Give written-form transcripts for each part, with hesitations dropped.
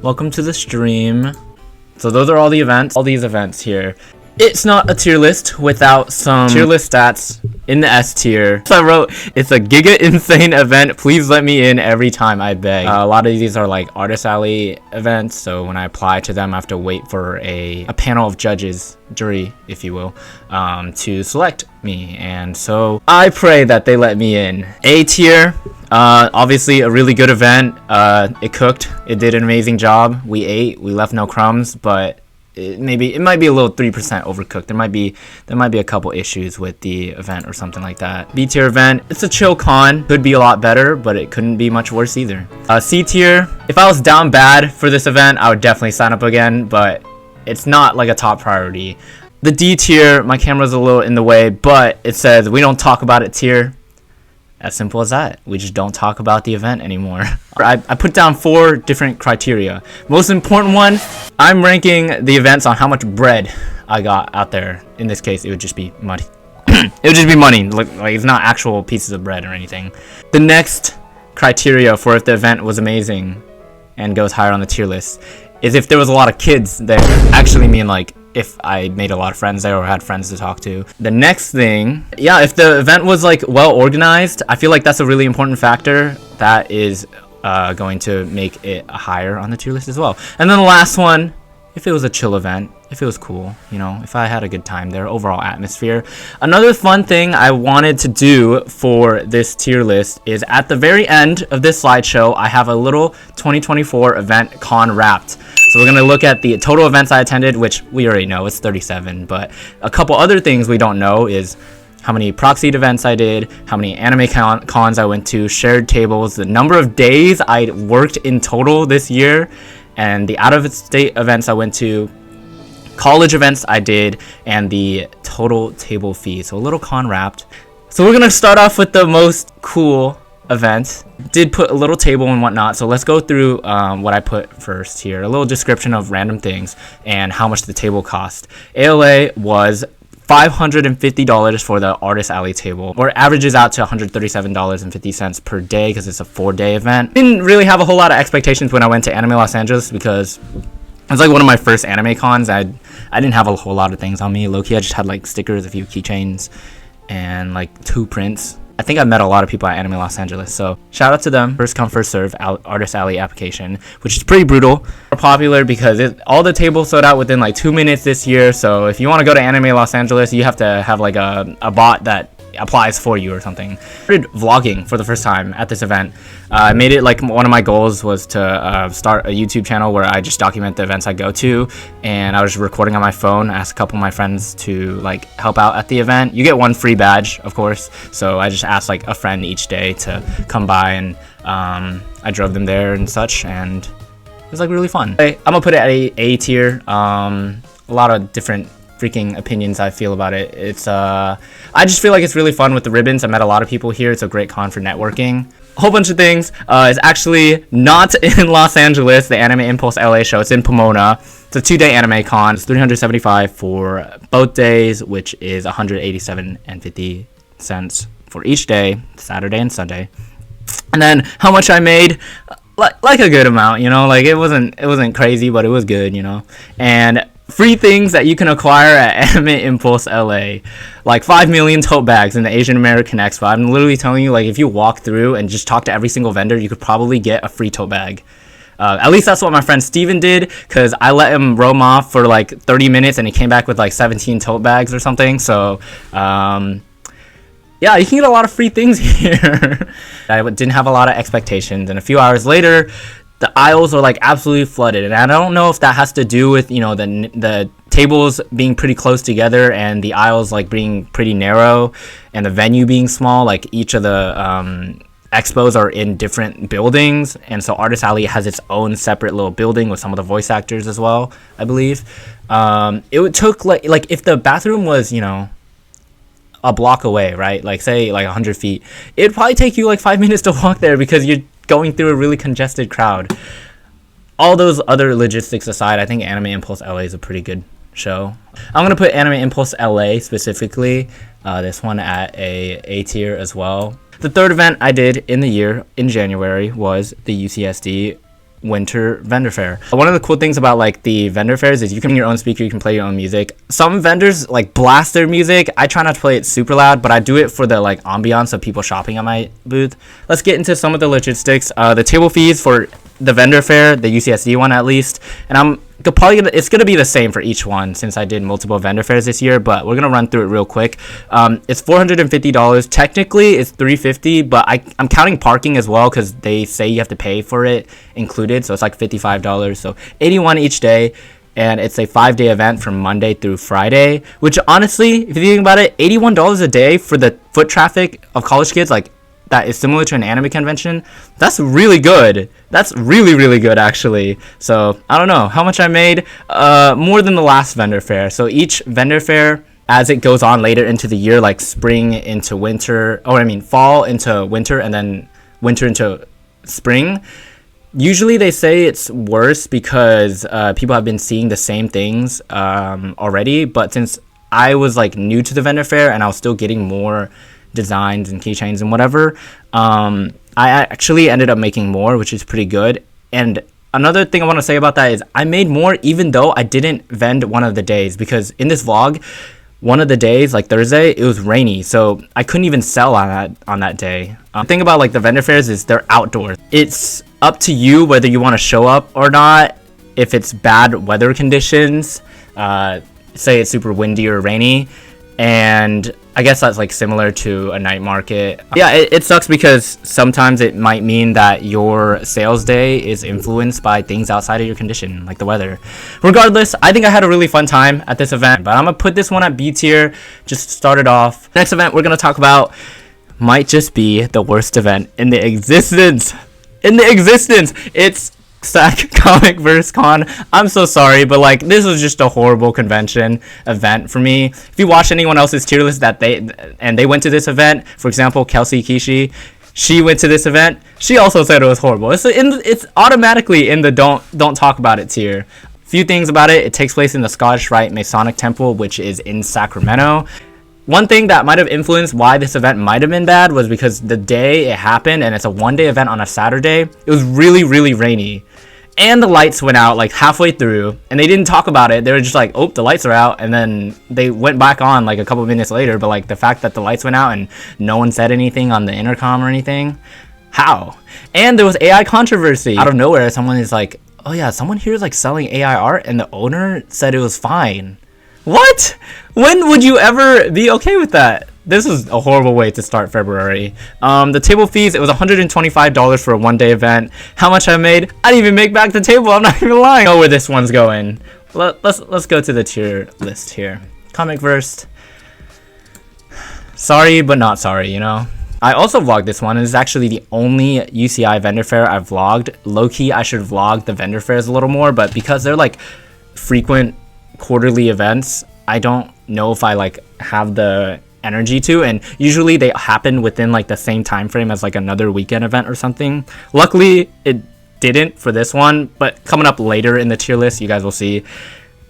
Welcome to the stream. So those are all the events, all these events here. It's not a tier list without some tier list stats in the S tier. So I wrote, it's a giga insane event. Please let me in every time, I beg. A lot of these are like Artist Alley events. So when I apply to them, I have to wait for a panel of judges, jury, if you will, to select me. And so I pray that they let me in. A tier, obviously a really good event. It cooked, it did an amazing job. We ate, we left no crumbs, but it might be a little 3% overcooked. There might be a couple issues with the event or something like that. B tier event, it's a chill con. Could be a lot better, but it couldn't be much worse either. C tier, if I was down bad for this event, I would definitely sign up again, but it's not like a top priority. The D tier, my camera's a little in the way, but it says we don't talk about it tier. As simple as that. We just don't talk about the event anymore. I put down 4 different criteria. Most important one, I'm ranking the events on how much bread I got out there. In this case, it would just be money. It would just be money. Like it's not actual pieces of bread or anything. The next criteria for if the event was amazing and goes higher on the tier list is if there was a lot of kids there. Actually mean like if I made a lot of friends there or had friends to talk to. The next thing, yeah, if the event was like well organized, I feel like that's a really important factor that is going to make it higher on the tier list as well. And then the last one, if it was a chill event, if it was cool, you know, if I had a good time there, overall atmosphere. Another fun thing I wanted to do for this tier list is at the very end of this slideshow, I have a little 2024 event con wrapped. So we're going to look at the total events I attended, which we already know it's 37, but a couple other things we don't know is how many proxied events I did, how many anime cons I went to, shared tables, the number of days I worked in total this year, and the out-of-state events I went to, college events I did, and the total table fee. So a little con wrapped. So we're going to start off with the most cool event. Did put a little table and whatnot, so let's go through what I put first here. A little description of random things and how much the table cost. ALA was $550 for the Artist Alley table, or averages out to $137.50 per day because it's a 4-day event. Didn't really have a whole lot of expectations when I went to Anime Los Angeles because it was like one of my first anime cons. I didn't have a whole lot of things on me. Low-key, I just had like stickers, a few keychains, and like 2 prints. I think I met a lot of people at Anime Los Angeles, so shout out to them. First come, first serve Artist Alley application, which is pretty brutal. More popular because all the tables sold out within like 2 minutes this year, so if you want to go to Anime Los Angeles, you have to have like a bot that applies for you or something. I started vlogging for the first time at this event. I made it like one of my goals was to start a YouTube channel where I just document the events I go to, and I was recording on my phone. I asked a couple of my friends to like help out at the event. You get 1 free badge, of course, so I just asked like a friend each day to come by, and I drove them there and such, and it was like really fun. I'm gonna put it at A tier. A lot of different freaking opinions I feel about it. It's I just feel like it's really fun with the ribbons. I met a lot of people here. It's a great con for networking. A whole bunch of things. It's actually not in Los Angeles, the Anime Impulse LA show. It's in Pomona. It's a 2-day anime con. It's $375 for both days, which is $187.50 for each day, Saturday and Sunday. And then how much I made, like a good amount, you know, like it wasn't crazy, but it was good, you know. And free things that you can acquire at Anime Impulse LA, like 5 million tote bags in the Asian American Expo. I'm literally telling you, like if you walk through and just talk to every single vendor, you could probably get a free tote bag. At least that's what my friend Steven did, because I let him roam off for like 30 minutes and he came back with like 17 tote bags or something. So yeah, you can get a lot of free things here. I didn't have a lot of expectations, and a few hours later, the aisles are like absolutely flooded, and I don't know if that has to do with, you know, the tables being pretty close together and the aisles like being pretty narrow and the venue being small. Like each of the expos are in different buildings, and so Artist Alley has its own separate little building with some of the voice actors as well, I believe. It took like if the bathroom was, you know, a block away, right, like say like 100 feet, it'd probably take you like 5 minutes to walk there because you're going through a really congested crowd. All those other logistics aside, I think Anime Impulse LA is a pretty good show. I'm gonna put Anime Impulse LA specifically, this one at A tier as well. The third event I did in the year in January was the UCSD winter vendor fair. One of the cool things about like the vendor fairs is you can bring your own speaker, you can play your own music. Some vendors like blast their music. I try not to play it super loud, but I do it for the like ambiance of people shopping at my booth. Let's get into some of the logistics. The table fees for the vendor fair, the UCSD one at least, and it's gonna be the same for each one since I did multiple vendor fairs this year, but we're gonna run through it real quick. It's $450. Technically it's $350, but I'm counting parking as well because they say you have to pay for it included, so it's like $55. So $81 each day, and it's a 5-day event from Monday through Friday, which honestly, if you think about it, $81 a day for the foot traffic of college kids, like that is similar to an anime convention. That's really good. That's really good actually. So I don't know how much I made. More than the last vendor fair. So each vendor fair, as it goes on later into the year, like spring into winter, fall into winter, and then winter into spring, usually they say it's worse because people have been seeing the same things already. But since I was like new to the vendor fair and I was still getting more designs and keychains and whatever, I actually ended up making more, which is pretty good. And another thing I want to say about that is I made more even though I didn't vend one of the days, because in this vlog, one of the days, like Thursday, it was rainy, so I couldn't even sell on that day. The thing about like the vendor fairs is they're outdoors. It's up to you whether you want to show up or not. If it's bad weather conditions, say it's super windy or rainy, and I guess that's like similar to a night market. Yeah, it sucks because sometimes it might mean that your sales day is influenced by things outside of your condition, like the weather. Regardless, I think I had a really fun time at this event, but I'm gonna put this one at B tier just to start it off. Next event we're gonna talk about might just be the worst event in the existence. It's Sac Comic Verse Con. I'm so sorry, but like this was just a horrible convention event for me. If you watch anyone else's tier list that they went to this event, for example, Kelsey Kishi, she went to this event. She also said it was horrible. It's automatically in the don't talk about it tier. Few things about it. It takes place in the Scottish Rite Masonic Temple, which is in Sacramento. One thing that might have influenced why this event might have been bad was because the day it happened, and it's a 1-day event on a Saturday, it was really rainy. And the lights went out like halfway through, and they didn't talk about it. They were just like, oh, the lights are out, and then they went back on like a couple minutes later. But like the fact that the lights went out and no one said anything on the intercom or anything, how? And there was AI controversy. Out of nowhere, someone is like, oh yeah, someone here is like selling AI art, and the owner said it was fine. What? When would you ever be okay with that? This is a horrible way to start February. The table fees, it was $125 for a 1-day event. How much I made? I didn't even make back the table. I'm not even lying. I know where this one's going. Let's go to the tier list here. Comic Verse. Sorry, but not sorry, you know? I also vlogged this one. It's actually the only UCI vendor fair I've vlogged. Low-key, I should vlog the vendor fairs a little more, but because they're like frequent quarterly events, I don't know if I like have the energy to, and usually they happen within like the same time frame as like another weekend event or something. Luckily it didn't for this one, but coming up later in the tier list you guys will see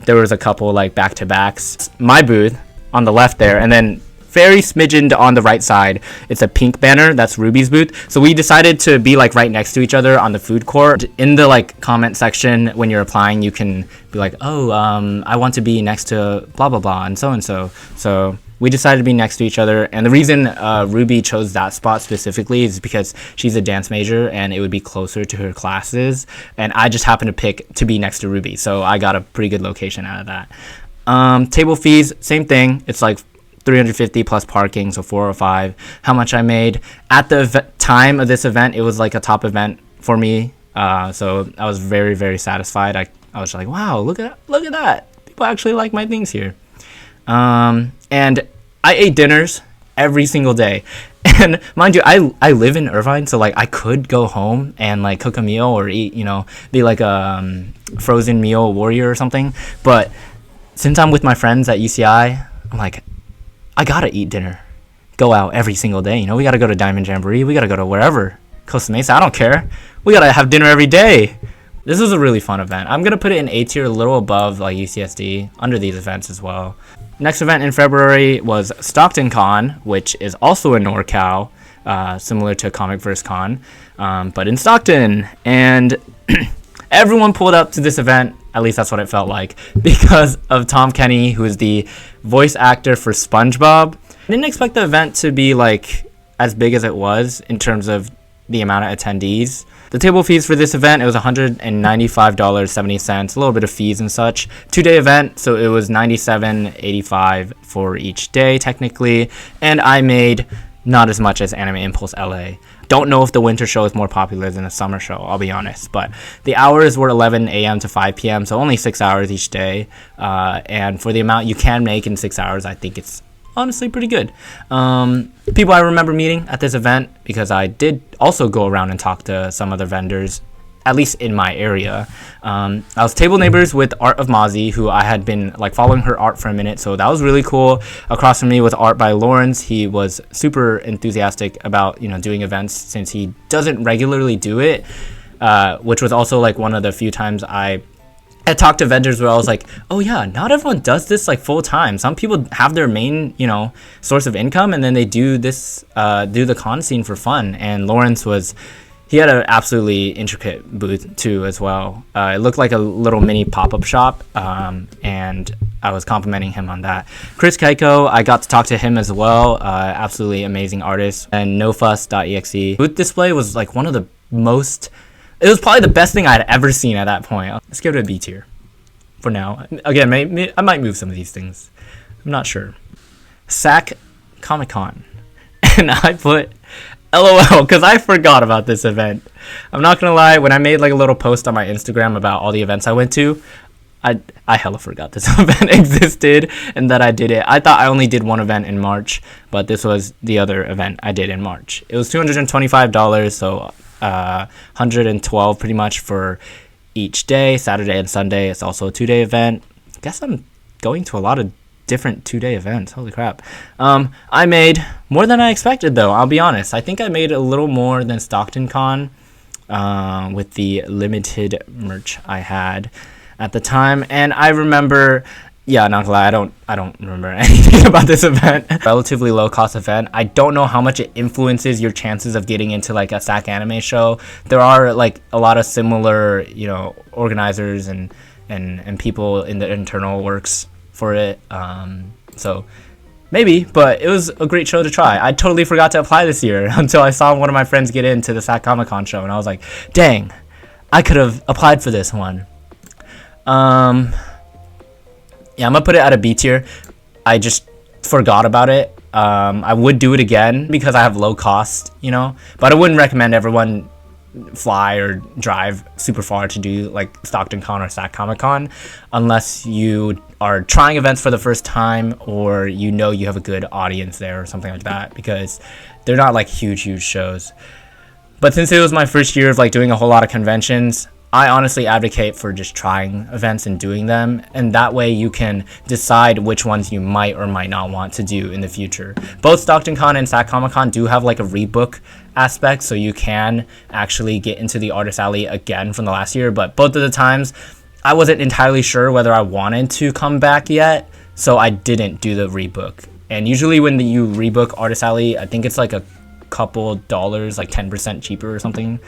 there was a couple like back-to-backs. My booth on the left there, and then very smidgen on the right side, it's a pink banner. That's Ruby's booth. So we decided to be like right next to each other on the food court. In the like comment section when you're applying, you can be like, oh, I want to be next to blah blah blah and so. So we decided to be next to each other, and the reason Ruby chose that spot specifically is because she's a dance major and it would be closer to her classes, and I just happened to pick to be next to Ruby, so I got a pretty good location out of that. Table fees, same thing. It's like $350 plus parking, so $405. How much I made at the time of this event, it was like a top event for me, so I was very satisfied. I was like, wow, look at that, people actually like my things here. And I ate dinners every single day, and mind you, I live in Irvine, so like I could go home and like cook a meal or eat, you know, be like a frozen meal warrior or something, but since I'm with my friends at UCI, I'm like, I gotta eat dinner, go out every single day, you know, we gotta go to Diamond Jamboree, we gotta go to wherever, Costa Mesa, I don't care, we gotta have dinner every day. This was a really fun event. I'm gonna put it in A tier, a little above like UCSD, under these events as well. Next event in February was StocktonCon, which is also in NorCal, similar to Comic Verse Con, but in Stockton. And Everyone pulled up to this event, at least that's what it felt like, because of Tom Kenny, who is the voice actor for SpongeBob. I didn't expect the event to be like as big as it was in terms of the amount of attendees. The table fees for this event, it was $195.70, a little bit of fees and such. 2-day event, so it was $97.85 for each day technically, and I made not as much as Anime Impulse LA. Don't know if the winter show is more popular than the summer show, I'll be honest, but the hours were 11 a.m. to 5 p.m., so only 6 hours each day, and for the amount you can make in 6 hours, I think it's honestly pretty good. People I remember meeting at this event, because I did also go around and talk to some other vendors, at least in my area. I was table neighbors with Art of Mozzie, who I had been like following her art for a minute, so that was really cool. Across from me with art by Lawrence. He was super enthusiastic about, you know, doing events since he doesn't regularly do it, which was also like one of the few times I talked to vendors where I was like, oh yeah, not everyone does this like full time. Some people have their main, you know, source of income, and then they do this, do the con scene for fun. And Lawrence he had an absolutely intricate booth too as well. It looked like a little mini pop-up shop, and I was complimenting him on that. Chris Keiko, I got to talk to him as well. Absolutely amazing artist. And nofuss.exe. Booth display was like one of the most... It was probably the best thing I'd ever seen at that point. Let's give it a B tier for now. Again, I might move some of these things. I'm not sure. Sac Comic-Con. And I put LOL because I forgot about this event. I'm not going to lie. When I made like a little post on my Instagram about all the events I went to, I hella forgot this event existed and that I did it. I thought I only did one event in March, but this was the other event I did in March. It was $225, so... 112 pretty much for each day. Saturday and Sunday, it's also a 2-day event. I guess I'm going to a lot of different 2-day events. Holy crap. I made more than I expected though, I'll be honest. I think I made a little more than StocktonCon with the limited merch I had at the time. And I remember, yeah, not gonna lie, I don't remember anything about this event. Relatively low cost event. I don't know how much it influences your chances of getting into like a SAC anime show. There are like a lot of similar, you know, organizers and people in the internal works for it. So maybe, but it was a great show to try. I totally forgot to apply this year until I saw one of my friends get into the Sac Comic-Con show, and I was like, dang, I could have applied for this one. Yeah, I'm gonna put it at a B tier. I just forgot about it. I would do it again because I have low cost, you know, but I wouldn't recommend everyone fly or drive super far to do like StocktonCon or Sac Comic-Con unless you are trying events for the first time or you know you have a good audience there or something like that, because they're not like huge shows. But since it was my first year of like doing a whole lot of conventions, I honestly advocate for just trying events and doing them, and that way you can decide which ones you might or might not want to do in the future. Both StocktonCon and Sac Comic-Con do have like a rebook aspect, so you can actually get into the Artist Alley again from the last year, but both of the times I wasn't entirely sure whether I wanted to come back yet, so I didn't do the rebook. And usually when you rebook Artist Alley, I think it's like a couple dollars, like 10% cheaper or something.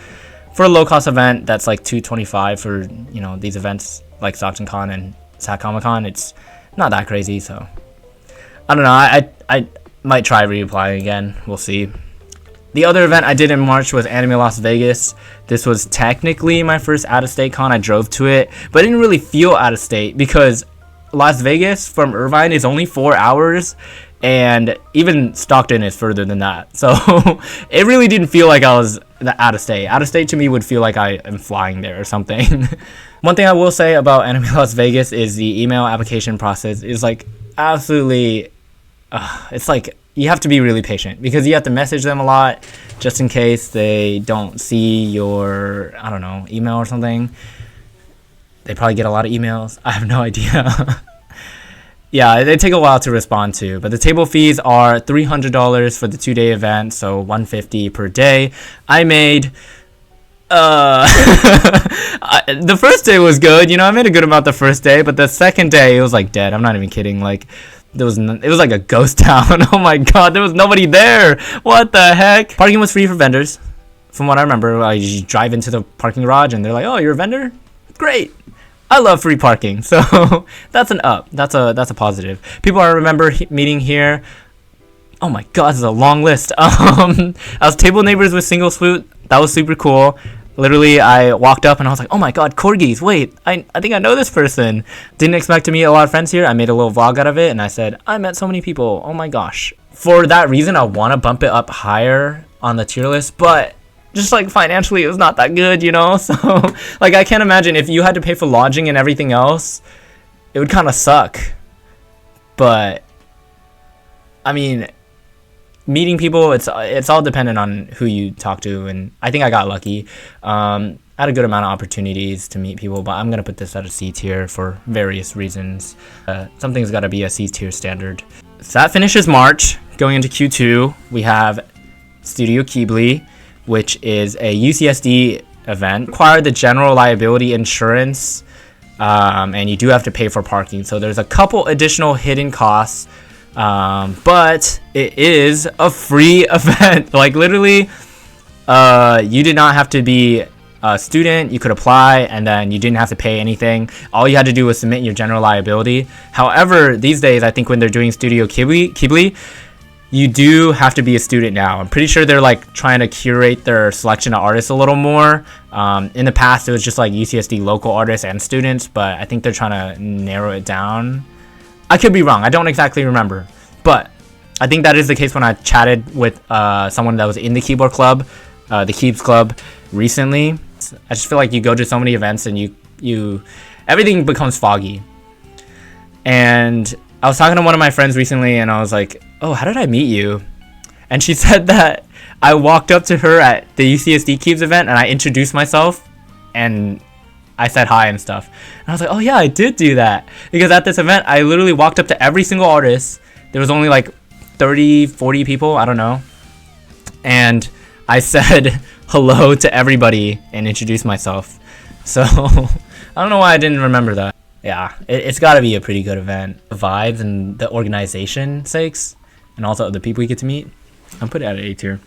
For a low-cost event, that's like $225 for, you know, these events like StocktonCon and Sac Comic-Con. It's not that crazy, so I don't know. I might try reapplying again. We'll see. The other event I did in March was Anime Las Vegas. This was technically my first out-of-state con. I drove to it, but I didn't really feel out-of-state because Las Vegas from Irvine is only 4 hours, and even Stockton is further than that. So it really didn't feel like I was out of state. Out of state to me would feel like I am flying there or something. One thing I will say about Anime Las Vegas is the email application process is like absolutely, it's like you have to be really patient because you have to message them a lot just in case they don't see your, I don't know, email or something. They probably get a lot of emails. I have no idea. Yeah, they take a while to respond to, but the table fees are $300 for the 2-day event, so $150 per day. I made the first day was good, you know, I made a good amount the first day, but the second day it was like dead. I'm not even kidding. Like it was like a ghost town. Oh my god, there was nobody there. What the heck? Parking was free for vendors. From what I remember, I just drive into the parking garage and they're like, "Oh, you're a vendor? Great. I love free parking, so that's an up. That's a positive. People I remember meeting here. Oh my god, this is a long list. I was table neighbors with Single Swoot. That was super cool. Literally, I walked up and I was like, oh my god, corgis. Wait, I think I know this person. Didn't expect to meet a lot of friends here. I made a little vlog out of it and I said, I met so many people. Oh my gosh. For that reason, I want to bump it up higher on the tier list, but just like financially it was not that good, you know. So like I can't imagine if you had to pay for lodging and everything else, it would kind of suck. But I mean, meeting people, it's all dependent on who you talk to, and I think I got lucky. I had a good amount of opportunities to meet people, but I'm gonna put this at a C tier for various reasons. Something's got to be a C tier standard. So that finishes March. Going into Q2, we have Studio Keebli, which is a UCSD event. Require the general liability insurance, and you do have to pay for parking. So there's a couple additional hidden costs, but it is a free event. Like literally, you did not have to be a student. You could apply, and then you didn't have to pay anything. All you had to do was submit your general liability. However, these days, I think when they're doing Studio Keebli, you do have to be a student now. I'm pretty sure they're like trying to curate their selection of artists a little more. In the past, it was just like UCSD local artists and students, but I think they're trying to narrow it down. I could be wrong. I don't exactly remember, but I think that is the case when I chatted with someone that was in the keyboard club, the Keebs Club, recently. I just feel like you go to so many events and you everything becomes foggy. And I was talking to one of my friends recently and I was like, oh, how did I meet you? And she said that I walked up to her at the UCSD Keebs event and I introduced myself and I said hi and stuff. And I was like, oh yeah, I did do that. Because at this event, I literally walked up to every single artist. There was only like 30, 40 people, I don't know. And I said hello to everybody and introduced myself. So I don't know why I didn't remember that. Yeah, it's got to be a pretty good event. The vibes and the organization sakes, and also the people you get to meet, I'm putting it at an A tier.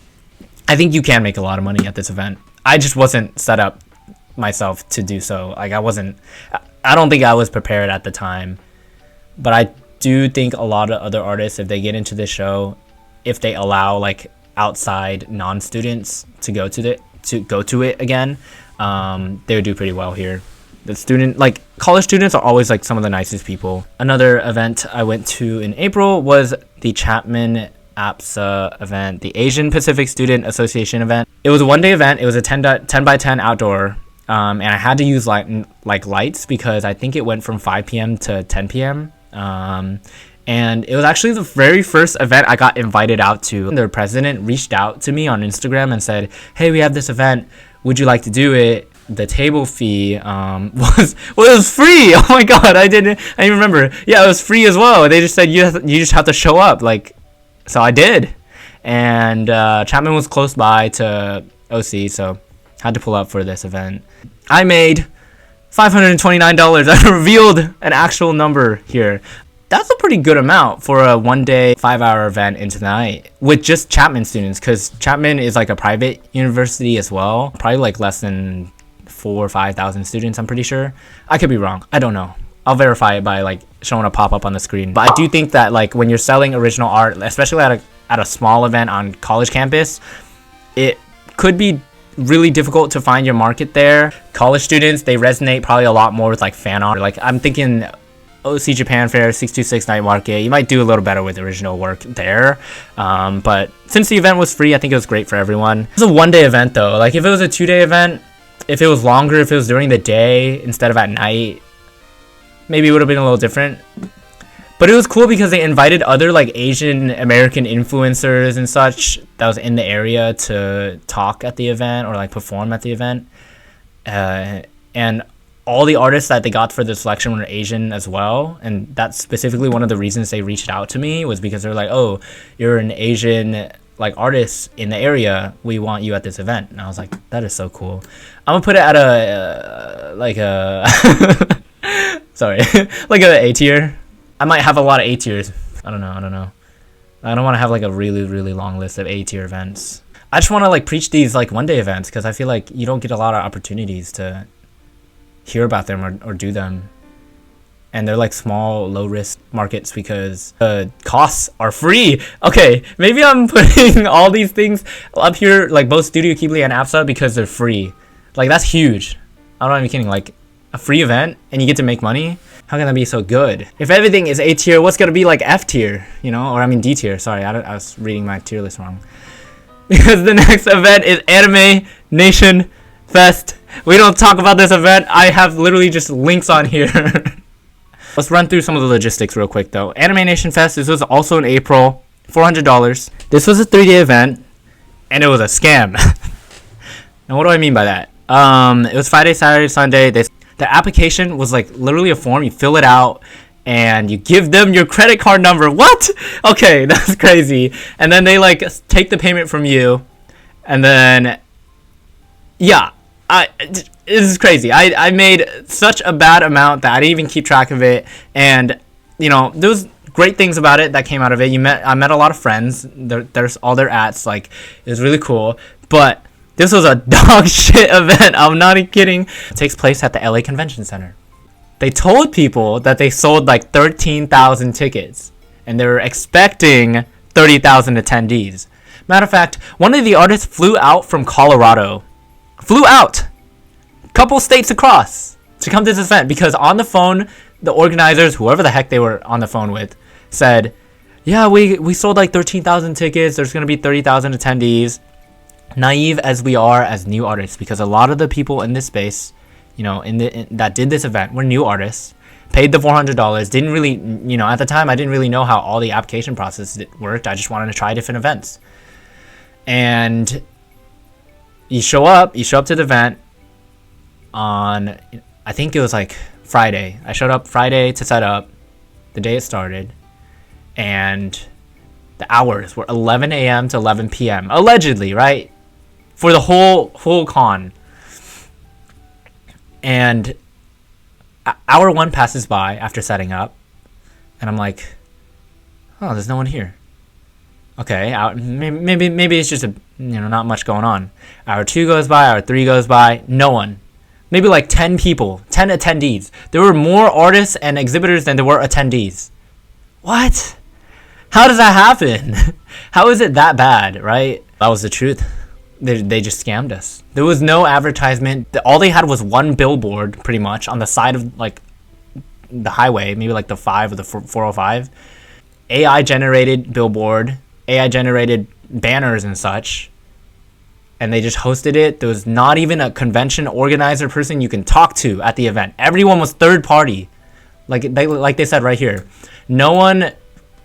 I think you can make a lot of money at this event. I just wasn't set up myself to do so. Like I don't think I was prepared at the time. But I do think a lot of other artists, if they get into this show, if they allow like outside non-students to go to it again, they would do pretty well here. The college students are always like some of the nicest people. Another event I went to in April was the Chapman APSA event, the Asian Pacific Student Association event. It was a one-day event. It was a 10 by 10 outdoor, and I had to use lights because I think it went from 5 p.m. to 10 p.m. And it was actually the very first event I got invited out to. Their president reached out to me on Instagram and said, hey, we have this event. Would you like to do it? The table fee was free. Oh my god, I didn't remember. Yeah, it was free as well. They just said you just have to show up. So I did. And Chapman was close by to OC, so had to pull up for this event. I made $529. I revealed an actual number here. That's a pretty good amount for a one-day, 5-hour event into the night with just Chapman students, because Chapman is like a private university as well. Probably like less than 4,000 or 5,000 students, I'm pretty sure. I could be wrong. I don't know. I'll verify it by like showing a pop-up on the screen. But I do think that like when you're selling original art, especially at a small event on college campus, it could be really difficult to find your market there. College students, they resonate probably a lot more with like fan art. Like I'm thinking OC Japan Fair, 626 Night Market, you might do a little better with original work there. But since the event was free, I think it was great for everyone. It was a one-day event though. Like if it was a 2-day event, if it was longer, if it was during the day instead of at night, maybe it would have been a little different. But it was cool because they invited other like Asian American influencers and such that was in the area to talk at the event or like perform at the event. And all the artists that they got for the selection were Asian as well. And that's specifically one of the reasons they reached out to me, was because they're like, oh, you're an Asian like artist in the area. We want you at this event. And I was like, that is so cool. I'm gonna put it at sorry, like a A tier. I might have a lot of A tiers. I don't know. I don't want to have like a really, really long list of A tier events. I just want to like preach these like one-day events because I feel like you don't get a lot of opportunities to hear about them or do them. And they're like small, low risk markets because the costs are free. Okay, maybe I'm putting all these things up here, like both Studio Keebli and APSA, because they're free. Like, that's huge. I'm not even kidding. Like, a free event and you get to make money? How can that be so good? If everything is A tier, what's gonna be like F tier? You know, or I mean D tier. Sorry, I was reading my tier list wrong. Because the next event is Anime Nation Fest. We don't talk about this event. I have literally just links on here. Let's run through some of the logistics real quick though. Anime Nation Fest, this was also in April, $400. This was a 3-day event, and it was a scam. Now what do I mean by that? It was Friday, Saturday, Sunday. The application was like literally a form. You fill it out, and you give them your credit card number. What? Okay, that's crazy. And then they like take the payment from you, and then, yeah. This is crazy. I made such a bad amount that I didn't even keep track of it, and you know, there was great things about it that came out of it. I met a lot of friends. There's all their ats. Like, it was really cool, but this was a dog shit event. I'm not even kidding. It takes place at the LA Convention Center. They told people that they sold like 13,000 tickets, and they were expecting 30,000 attendees. Matter of fact, one of the artists flew out from Colorado. Flew out couple states across to come to this event because on the phone, the organizers, whoever the heck they were on the phone with, said, yeah, we sold like 13,000 tickets. There's going to be 30,000 attendees. Naive as we are as new artists, because a lot of the people in this space, you know, that did this event were new artists, paid the $400, didn't really, you know, at the time I didn't really know how all the application process worked. I just wanted to try different events. And you show up to the event on, I think it was like Friday. I showed up Friday to set up the day it started, and the hours were 11 a.m. to 11 p.m. allegedly, right? For the whole con. And hour 1 passes by after setting up, and I'm like, oh, there's no one here. Okay, maybe it's just not much going on. Hour 2 goes by, hour 3 goes by, no one. Maybe like 10 people, 10 attendees. There were more artists and exhibitors than there were attendees. What? How does that happen? How is it that bad, right? That was the truth. They just scammed us. There was no advertisement. All they had was one billboard, pretty much, on the side of like the highway, maybe like the 5 or the 405. AI generated billboard, AI generated banners and such, and they just hosted it. There was not even a convention organizer person you can talk to at the event. Everyone was third party. Like they said right here. No one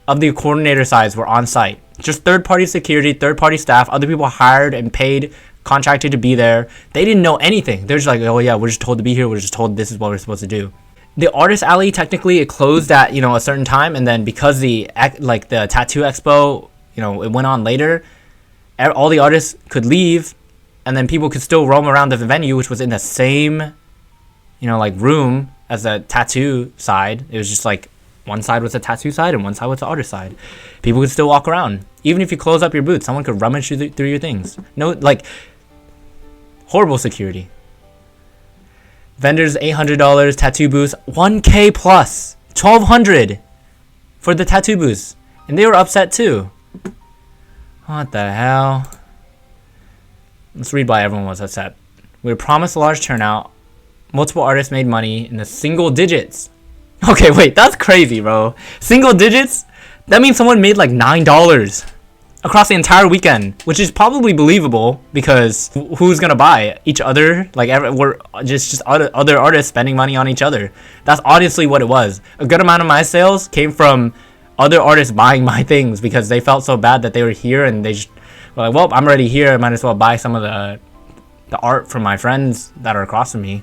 of the coordinator sides were on site. Just third party security, third party staff, other people hired and paid, contracted to be there. They didn't know anything. They're just like, oh yeah, we're just told to be here. We're just told this is what we're supposed to do. The artist alley, technically it closed at, a certain time, and then because the tattoo expo, it went on later, all the artists could leave, and then people could still roam around the venue, which was in the same, room as the tattoo side. It was just like one side was the tattoo side and one side was the artist side. People could still walk around. Even if you close up your booth, someone could rummage through your things. No, horrible security. Vendors $800, tattoo booths $1K plus, $1,200 for the tattoo booths, and they were upset too. What the hell? Let's read why everyone was upset. We were promised a large turnout. Multiple artists made money in the single digits. Okay, wait, that's crazy, bro. Single digits? That means someone made like $9 across the entire weekend, which is probably believable because who's gonna buy each other? We're just other artists spending money on each other. That's honestly what it was. A good amount of my sales came from other artists buying my things because they felt so bad that they were here and they just were like, well, I'm already here. I might as well buy some of the art from my friends that are across from me.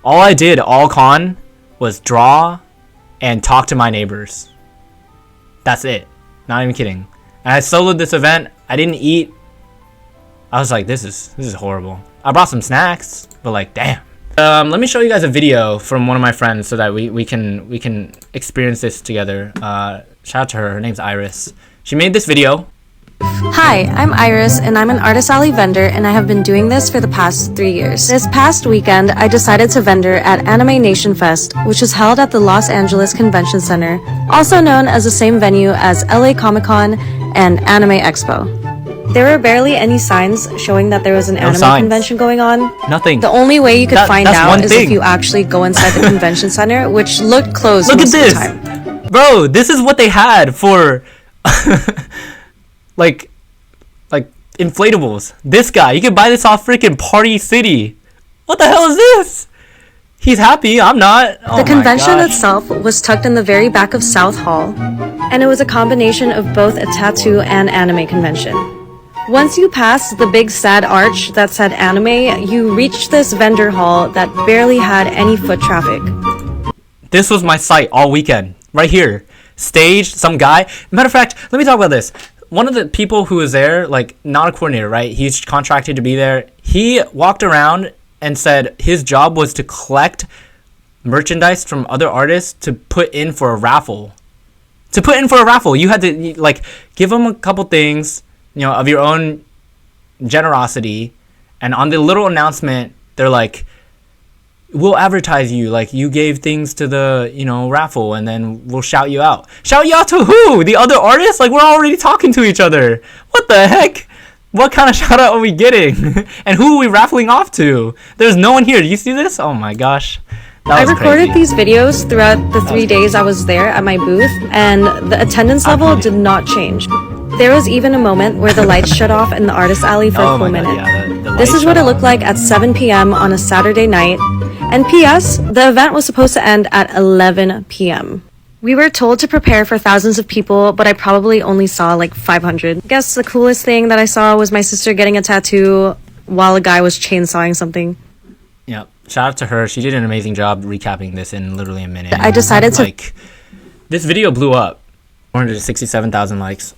All I did all con was draw and talk to my neighbors. That's it. Not even kidding. And I soloed this event. I didn't eat. I was like, this is horrible. I brought some snacks, but damn. Let me show you guys a video from one of my friends so that we can experience this together. Shout out to her. Her name's Iris. She made this video. Hi, I'm Iris, and I'm an Artist Alley vendor, and I have been doing this for the past 3 years. This past weekend, I decided to vendor at Anime Nation Fest, which is held at the Los Angeles Convention Center, also known as the same venue as LA Comic-Con and Anime Expo. There were barely any signs showing that there was an anime convention going on. Nothing. The only way you could find out is if you actually go inside the convention center, which looked closed most of the time. Bro, this is what they had for like inflatables. This guy, you can buy this off freaking Party City. What the hell is this? He's happy, I'm not. Oh, the convention itself was tucked in the very back of South Hall, and it was a combination of both a tattoo and anime convention. Once you pass the big sad arch that said anime, you reached this vendor hall that barely had any foot traffic. This was my site all weekend, right here. Staged, some guy. Matter of fact, let me talk about this. One of the people who was there, like, not a coordinator, right? He's contracted to be there. He walked around and said his job was to collect merchandise from other artists to put in for a raffle. You had to, like, give them a couple things, you know, of your own generosity. And on the little announcement, they're like, we'll advertise you, like you gave things to the, you know, raffle, and then we'll shout you out. Shout you out to who? The other artists? Like, we're already talking to each other. What the heck? What kind of shout out are we getting? And who are we raffling off to? There's no one here. Do you see this? Oh my gosh. I recorded these videos throughout the 3 days I was there at my booth, and the attendance level did not change. There was even a moment where the lights shut off in the artist alley for a full minute. Yeah, this is what it looked like at 7 p.m. on a Saturday night. And P.S., the event was supposed to end at 11 p.m. We were told to prepare for thousands of people, but I probably only saw like 500. I guess the coolest thing that I saw was my sister getting a tattoo while a guy was chainsawing something. Yeah, shout out to her. She did an amazing job recapping this in literally a minute. I decided to... Like, this video blew up. 467,000 likes.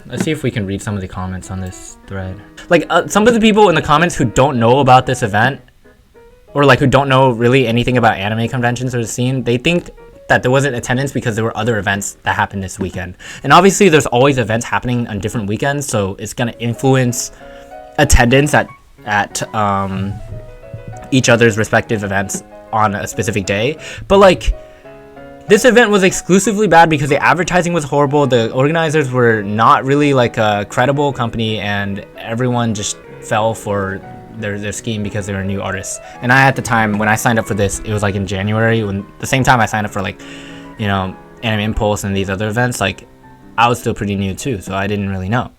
Let's see if we can read some of the comments on this thread. Like, some of the people in the comments who don't know about this event, or like who don't know really anything about anime conventions or the scene, they think that there wasn't attendance because there were other events that happened this weekend. And obviously there's always events happening on different weekends, so it's going to influence attendance at each other's respective events on a specific day. But like, this event was exclusively bad because the advertising was horrible, the organizers were not really like a credible company, and everyone just fell for their scheme because they were new artists. And I, at the time when I signed up for this, it was like in January, when the same time I signed up for, like, you know, Anime Impulse and these other events. Like, I was still pretty new too, so I didn't really know.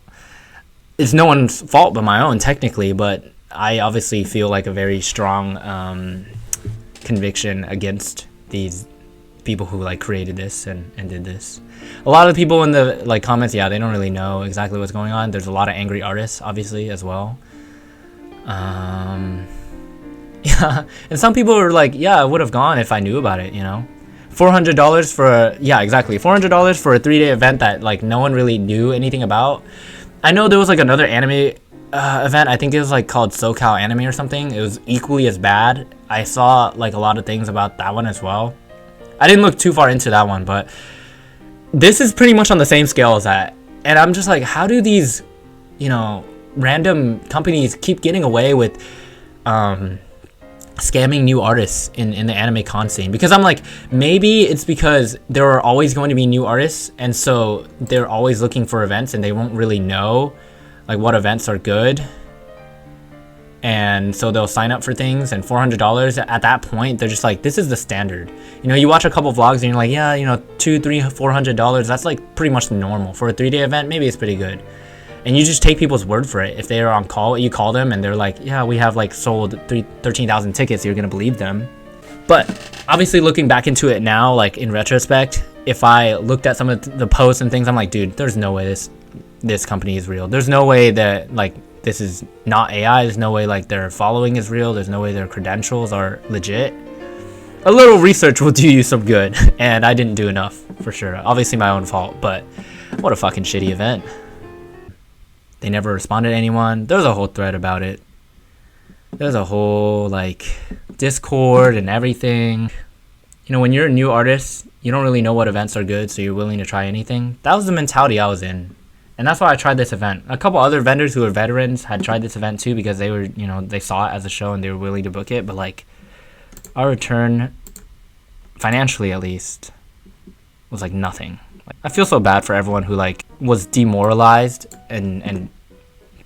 It's no one's fault but my own, technically, but I obviously feel like a very strong conviction against these people who like created this and did this. A lot of the people in the like comments, yeah, they don't really know exactly what's going on. There's a lot of angry artists obviously as well. Yeah, and some people are like, yeah, I would have gone if I knew about it, you know. $400 for a, yeah, exactly, $400 for a 3-day event that like no one really knew anything about. I know there was like another anime event, I think it was like called SoCal Anime or something. It was equally as bad. I saw like a lot of things about that one as well. I didn't look too far into that one, but this is pretty much on the same scale as that. And I'm just like, how do these, you know, random companies keep getting away with scamming new artists in the anime con scene? Because I'm like, maybe it's because there are always going to be new artists, and so they're always looking for events and they won't really know like what events are good, and so they'll sign up for things. And $400 at that point, they're just like, this is the standard. You know, you watch a couple vlogs and you're like, yeah, you know, $200, $300, $400, that's like pretty much normal for a 3-day event. Maybe it's pretty good. And you just take people's word for it. If they are on call, you call them and they're like, yeah, we have like sold 13,000 tickets, you're gonna believe them. But obviously looking back into it now, like in retrospect, if I looked at some of the posts and things, I'm like, dude, there's no way this company is real. There's no way that like this is not AI. There's no way like their following is real. There's no way their credentials are legit. A little research will do you some good, and I didn't do enough for sure. Obviously my own fault, but what a fucking shitty event. They never responded to anyone. There was a whole thread about it. There's a whole like Discord and everything. You know, when you're a new artist, you don't really know what events are good, so you're willing to try anything. That was the mentality I was in. And that's why I tried this event. A couple other vendors who are veterans had tried this event too because they were, you know, they saw it as a show and they were willing to book it. But like, our return, financially at least, was like nothing. Like, I feel so bad for everyone who like was demoralized and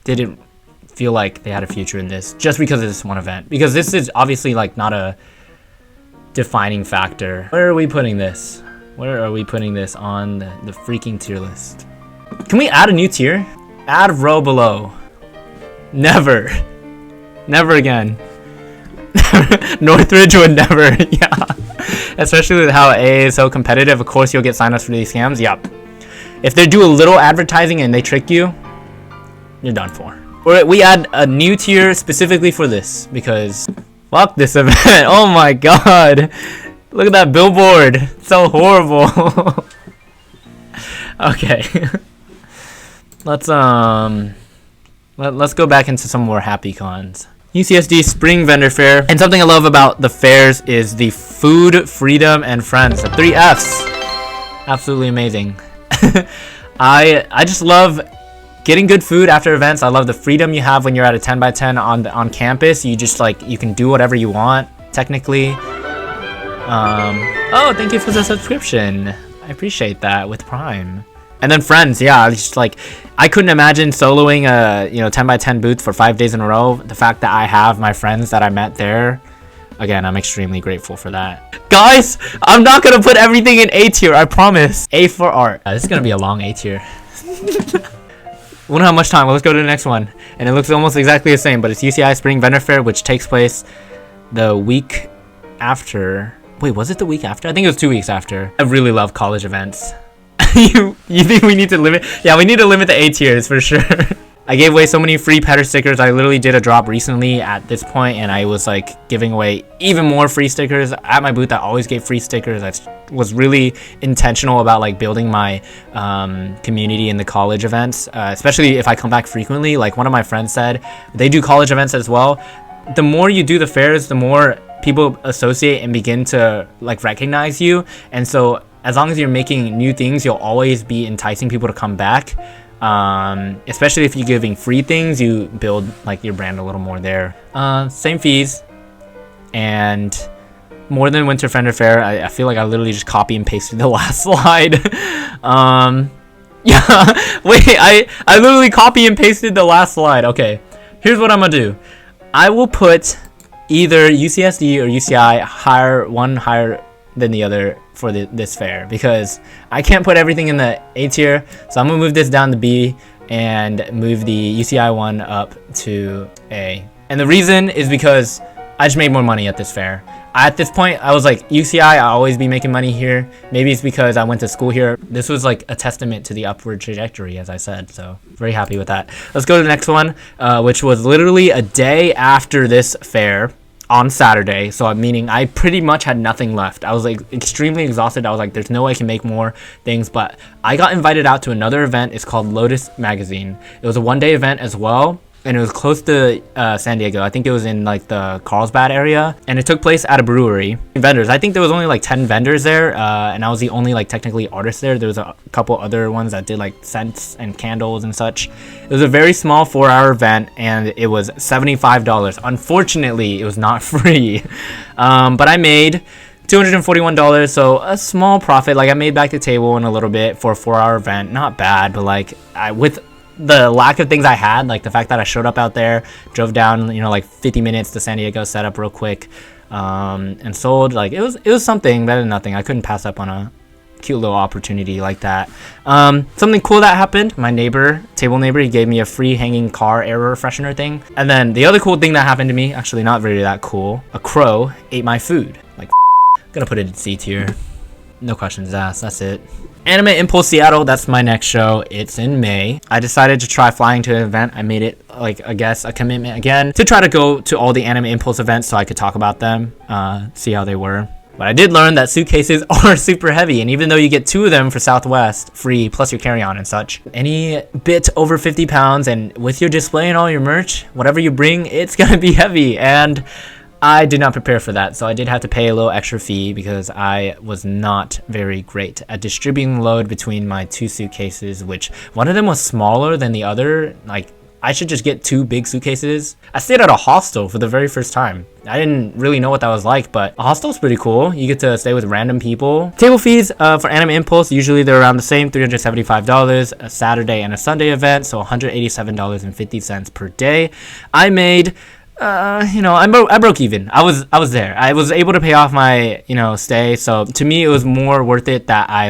didn't feel like they had a future in this just because of this one event. Because this is obviously like not a defining factor. Where are we putting this? Where are we putting this on the freaking tier list? Can we add a new tier? Add row below. Never. Never again. Northridge would never. Yeah. Especially with how AA is so competitive. Of course you'll get signups for these scams. Yep. If they do a little advertising and they trick you, you're done for. Or we add a new tier specifically for this because fuck this event. Oh my god. Look at that billboard. It's so horrible. Okay. Let's go back into some more happy cons. UCSD Spring Vendor Fair. And something I love about the fairs is the food, freedom, and friends. The 3 Fs. Absolutely amazing. I just love getting good food after events. I love the freedom you have when you're at a 10x10 on campus. You just like, you can do whatever you want, technically. Oh, thank you for the subscription. I appreciate that with Prime. And then friends, yeah, just like, I couldn't imagine soloing a 10x10 booth for 5 days in a row. The fact that I have my friends that I met there, again, I'm extremely grateful for that. Guys, I'm not gonna put everything in A tier, I promise. A for art. This is gonna be a long A tier. We don't have much time. Well, let's go to the next one. And it looks almost exactly the same, but it's UCI Spring Vendor Fair, which takes place the week after. Wait, was it the week after? I think it was 2 weeks after. I really love college events. you think we need to limit? Yeah, we need to limit the A tiers for sure. I gave away so many free Petter stickers. I literally did a drop recently at this point, and I was like giving away even more free stickers. At my booth, I always gave free stickers. I was really intentional about like building my community in the college events, especially if I come back frequently. Like one of my friends said, they do college events as well. The more you do the fairs, the more people associate and begin to like recognize you. And so as long as you're making new things, you'll always be enticing people to come back. Especially if you're giving free things, you build like your brand a little more there. Same fees, and more than Winter Vendor Fair. I feel like I literally just copy and pasted the last slide. Yeah, wait, I literally copy and pasted the last slide. Okay, here's what I'm gonna do. I will put either UCSD or UCI higher than the other for this fair, because I can't put everything in the A tier, so I'm gonna move this down to B and move the UCI one up to A. And the reason is because I just made more money at this fair. At this point, I was like, UCI, I'll always be making money here. Maybe it's because I went to school here. This was like a testament to the upward trajectory, as I said, so very happy with that. Let's go to the next one, which was literally a day after this fair. On Saturday, so meaning I pretty much had nothing left. I was like extremely exhausted. I was like, there's no way I can make more things, but I got invited out to another event. It's called Lotus Magazine. It was a one-day event as well, and it was close to San Diego. I think it was in like the Carlsbad area, and it took place at a brewery. Vendors, I think there was only like 10 vendors there, and I was the only like technically artist there. There was a couple other ones that did like scents and candles and such. It was a very small 4-hour event, and it was $75. Unfortunately, it was not free, but I made $241, so a small profit. Like I made back the table in a little bit for a 4-hour event. Not bad, but like with the lack of things I had, like the fact that I showed up out there, drove down, like 50 minutes to San Diego, set up real quick, and sold. Like it was something better than nothing. I couldn't pass up on a cute little opportunity like that. Something cool that happened, my table neighbor, he gave me a free hanging car air freshener thing. And then the other cool thing that happened to me, actually not really that cool, a crow ate my food. Like, gonna put it in C tier. No questions asked, that's it. Anime Impulse Seattle, that's my next show. It's in May. I decided to try flying to an event. I made it, like, I guess, a commitment again to try to go to all the Anime Impulse events so I could talk about them, see how they were. But I did learn that suitcases are super heavy, and even though you get 2 of them for Southwest, free, plus your carry-on and such, any bit over 50 pounds, and with your display and all your merch, whatever you bring, it's gonna be heavy. And I did not prepare for that, so I did have to pay a little extra fee because I was not very great at distributing the load between my 2 suitcases, which one of them was smaller than the other. Like, I should just get 2 big suitcases. I stayed at a hostel for the very first time. I didn't really know what that was like, but a hostel's pretty cool. You get to stay with random people. Table fees for Anime Impulse, usually they're around the same, $375, a Saturday and a Sunday event, so $187.50 per day. I made I broke even. I was there. I was able to pay off my, stay. So to me, it was more worth it that I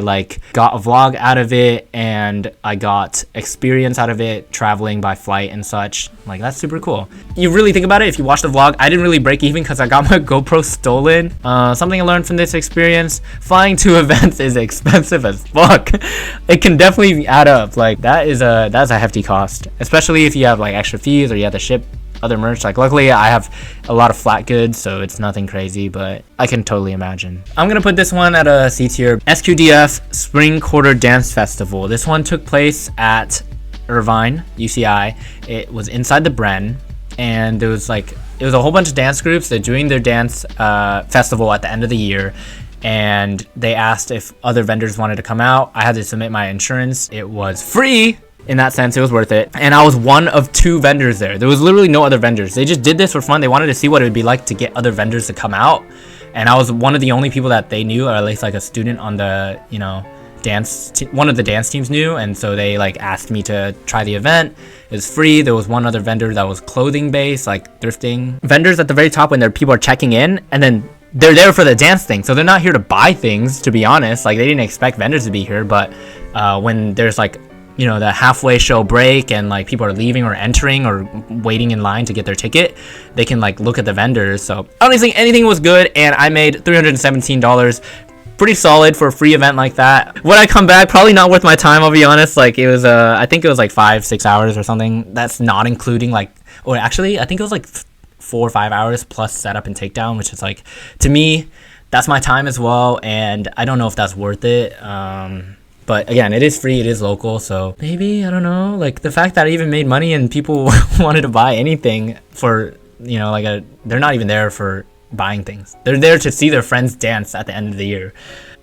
got a vlog out of it and I got experience out of it, traveling by flight and such. Like, that's super cool. You really think about it, if you watch the vlog, I didn't really break even because I got my GoPro stolen. Something I learned from this experience, flying to events is expensive as fuck. It can definitely add up. Like, that's a hefty cost, especially if you have extra fees or you have to ship other merch. Luckily I have a lot of flat goods, so it's nothing crazy, but I can totally imagine. I'm gonna put this one at a C tier. SQDF Spring Quarter Dance Festival. This one took place at Irvine, UCI. It was inside the Bren, and there was it was a whole bunch of dance groups that doing their dance festival at the end of the year, and they asked if other vendors wanted to come out. I had to submit my insurance. It was free. In that sense, it was worth it. And I was one of 2 vendors there. There was literally no other vendors. They just did this for fun. They wanted to see what it would be like to get other vendors to come out. And I was one of the only people that they knew, or at least a student on the, one of the dance teams knew. And so they asked me to try the event. It was free. There was one other vendor that was clothing based, thrifting. Vendors at the very top when people are checking in, and then they're there for the dance thing. So they're not here to buy things, to be honest. They didn't expect vendors to be here. But when there's the halfway show break and people are leaving or entering or waiting in line to get their ticket, they can look at the vendors. So honestly, anything was good, and I made $317. Pretty solid for a free event like that. When I come back, probably not worth my time, I'll be honest. It was I think it was 5-6 hours or something. That's not including or actually I think it was 4 or 5 hours plus setup and takedown, which is to me, that's my time as well, and I don't know if that's worth it. But again, it is free, it is local, so maybe, I don't know, the fact that I even made money and people wanted to buy anything for, they're not even there for buying things. They're there to see their friends dance at the end of the year.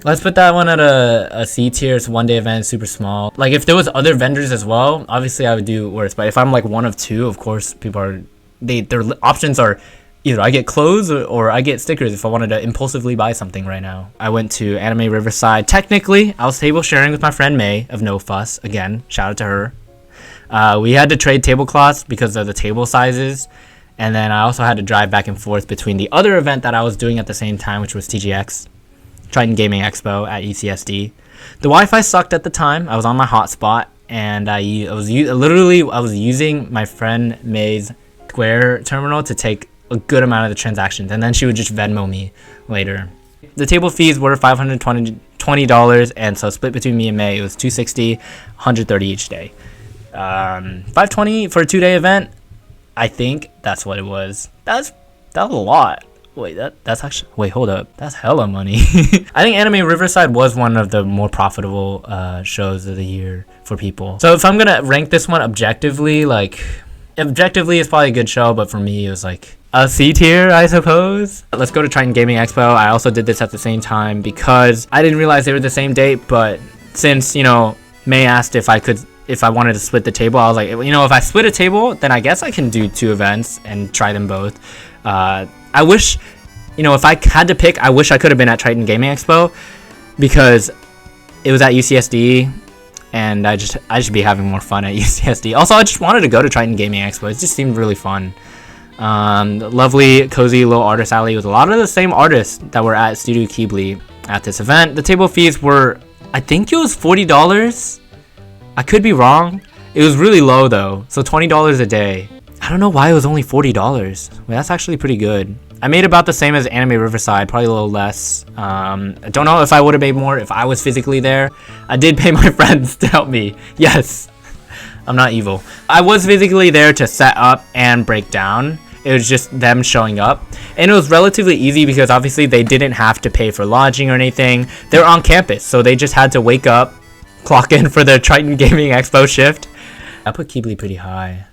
Let's put that one at a C tier. It's a one-day event, super small. If there was other vendors as well, obviously I would do worse. But if I'm one of 2, of course, their options are either I get clothes or I get stickers if I wanted to impulsively buy something right now. I went to Anime Riverside. Technically, I was table sharing with my friend May of No Fuss. Again, shout out to her. We had to trade tablecloths because of the table sizes. And then I also had to drive back and forth between the other event that I was doing at the same time, which was TGX, Triton Gaming Expo at UCSD. The Wi-Fi sucked at the time. I was on my hotspot, and I was using my friend May's Square terminal to take a good amount of the transactions, and then she would just Venmo me later. The table fees were $520, and so split between me and May, it was $260, $130 each day. $520 for a 2-day event. I think that's what it was. That's a lot. Wait, that's actually, wait, hold up. That's hella money. I think Anime Riverside was one of the more profitable shows of the year for people. So if I'm gonna rank this one objectively, objectively it's probably a good show, but for me it was a C tier, I suppose. Let's go to Triton Gaming Expo. I also did this at the same time because I didn't realize they were the same date, but since, May asked if I wanted to split the table, I was if I split a table, then I guess I can do 2 events and try them both. I wish, if I had to pick, I wish I could have been at Triton Gaming Expo because it was at UCSD, and I should be having more fun at UCSD. Also, I just wanted to go to Triton Gaming Expo. It just seemed really fun. Lovely, cozy little artist alley with a lot of the same artists that were at Studio Keebli at this event. The table fees were, I think it was $40. I could be wrong. It was really low though, so $20 a day. I don't know why it was only $40. Well, that's actually pretty good. I made about the same as Anime Riverside, probably a little less. I don't know if I would have made more if I was physically there. I did pay my friends to help me. Yes, I'm not evil. I was physically there to set up and break down. It was just them showing up, and it was relatively easy because obviously they didn't have to pay for lodging or anything. They're on campus, so they just had to wake up, clock in for the Triton Gaming Expo shift. I put Keebli pretty high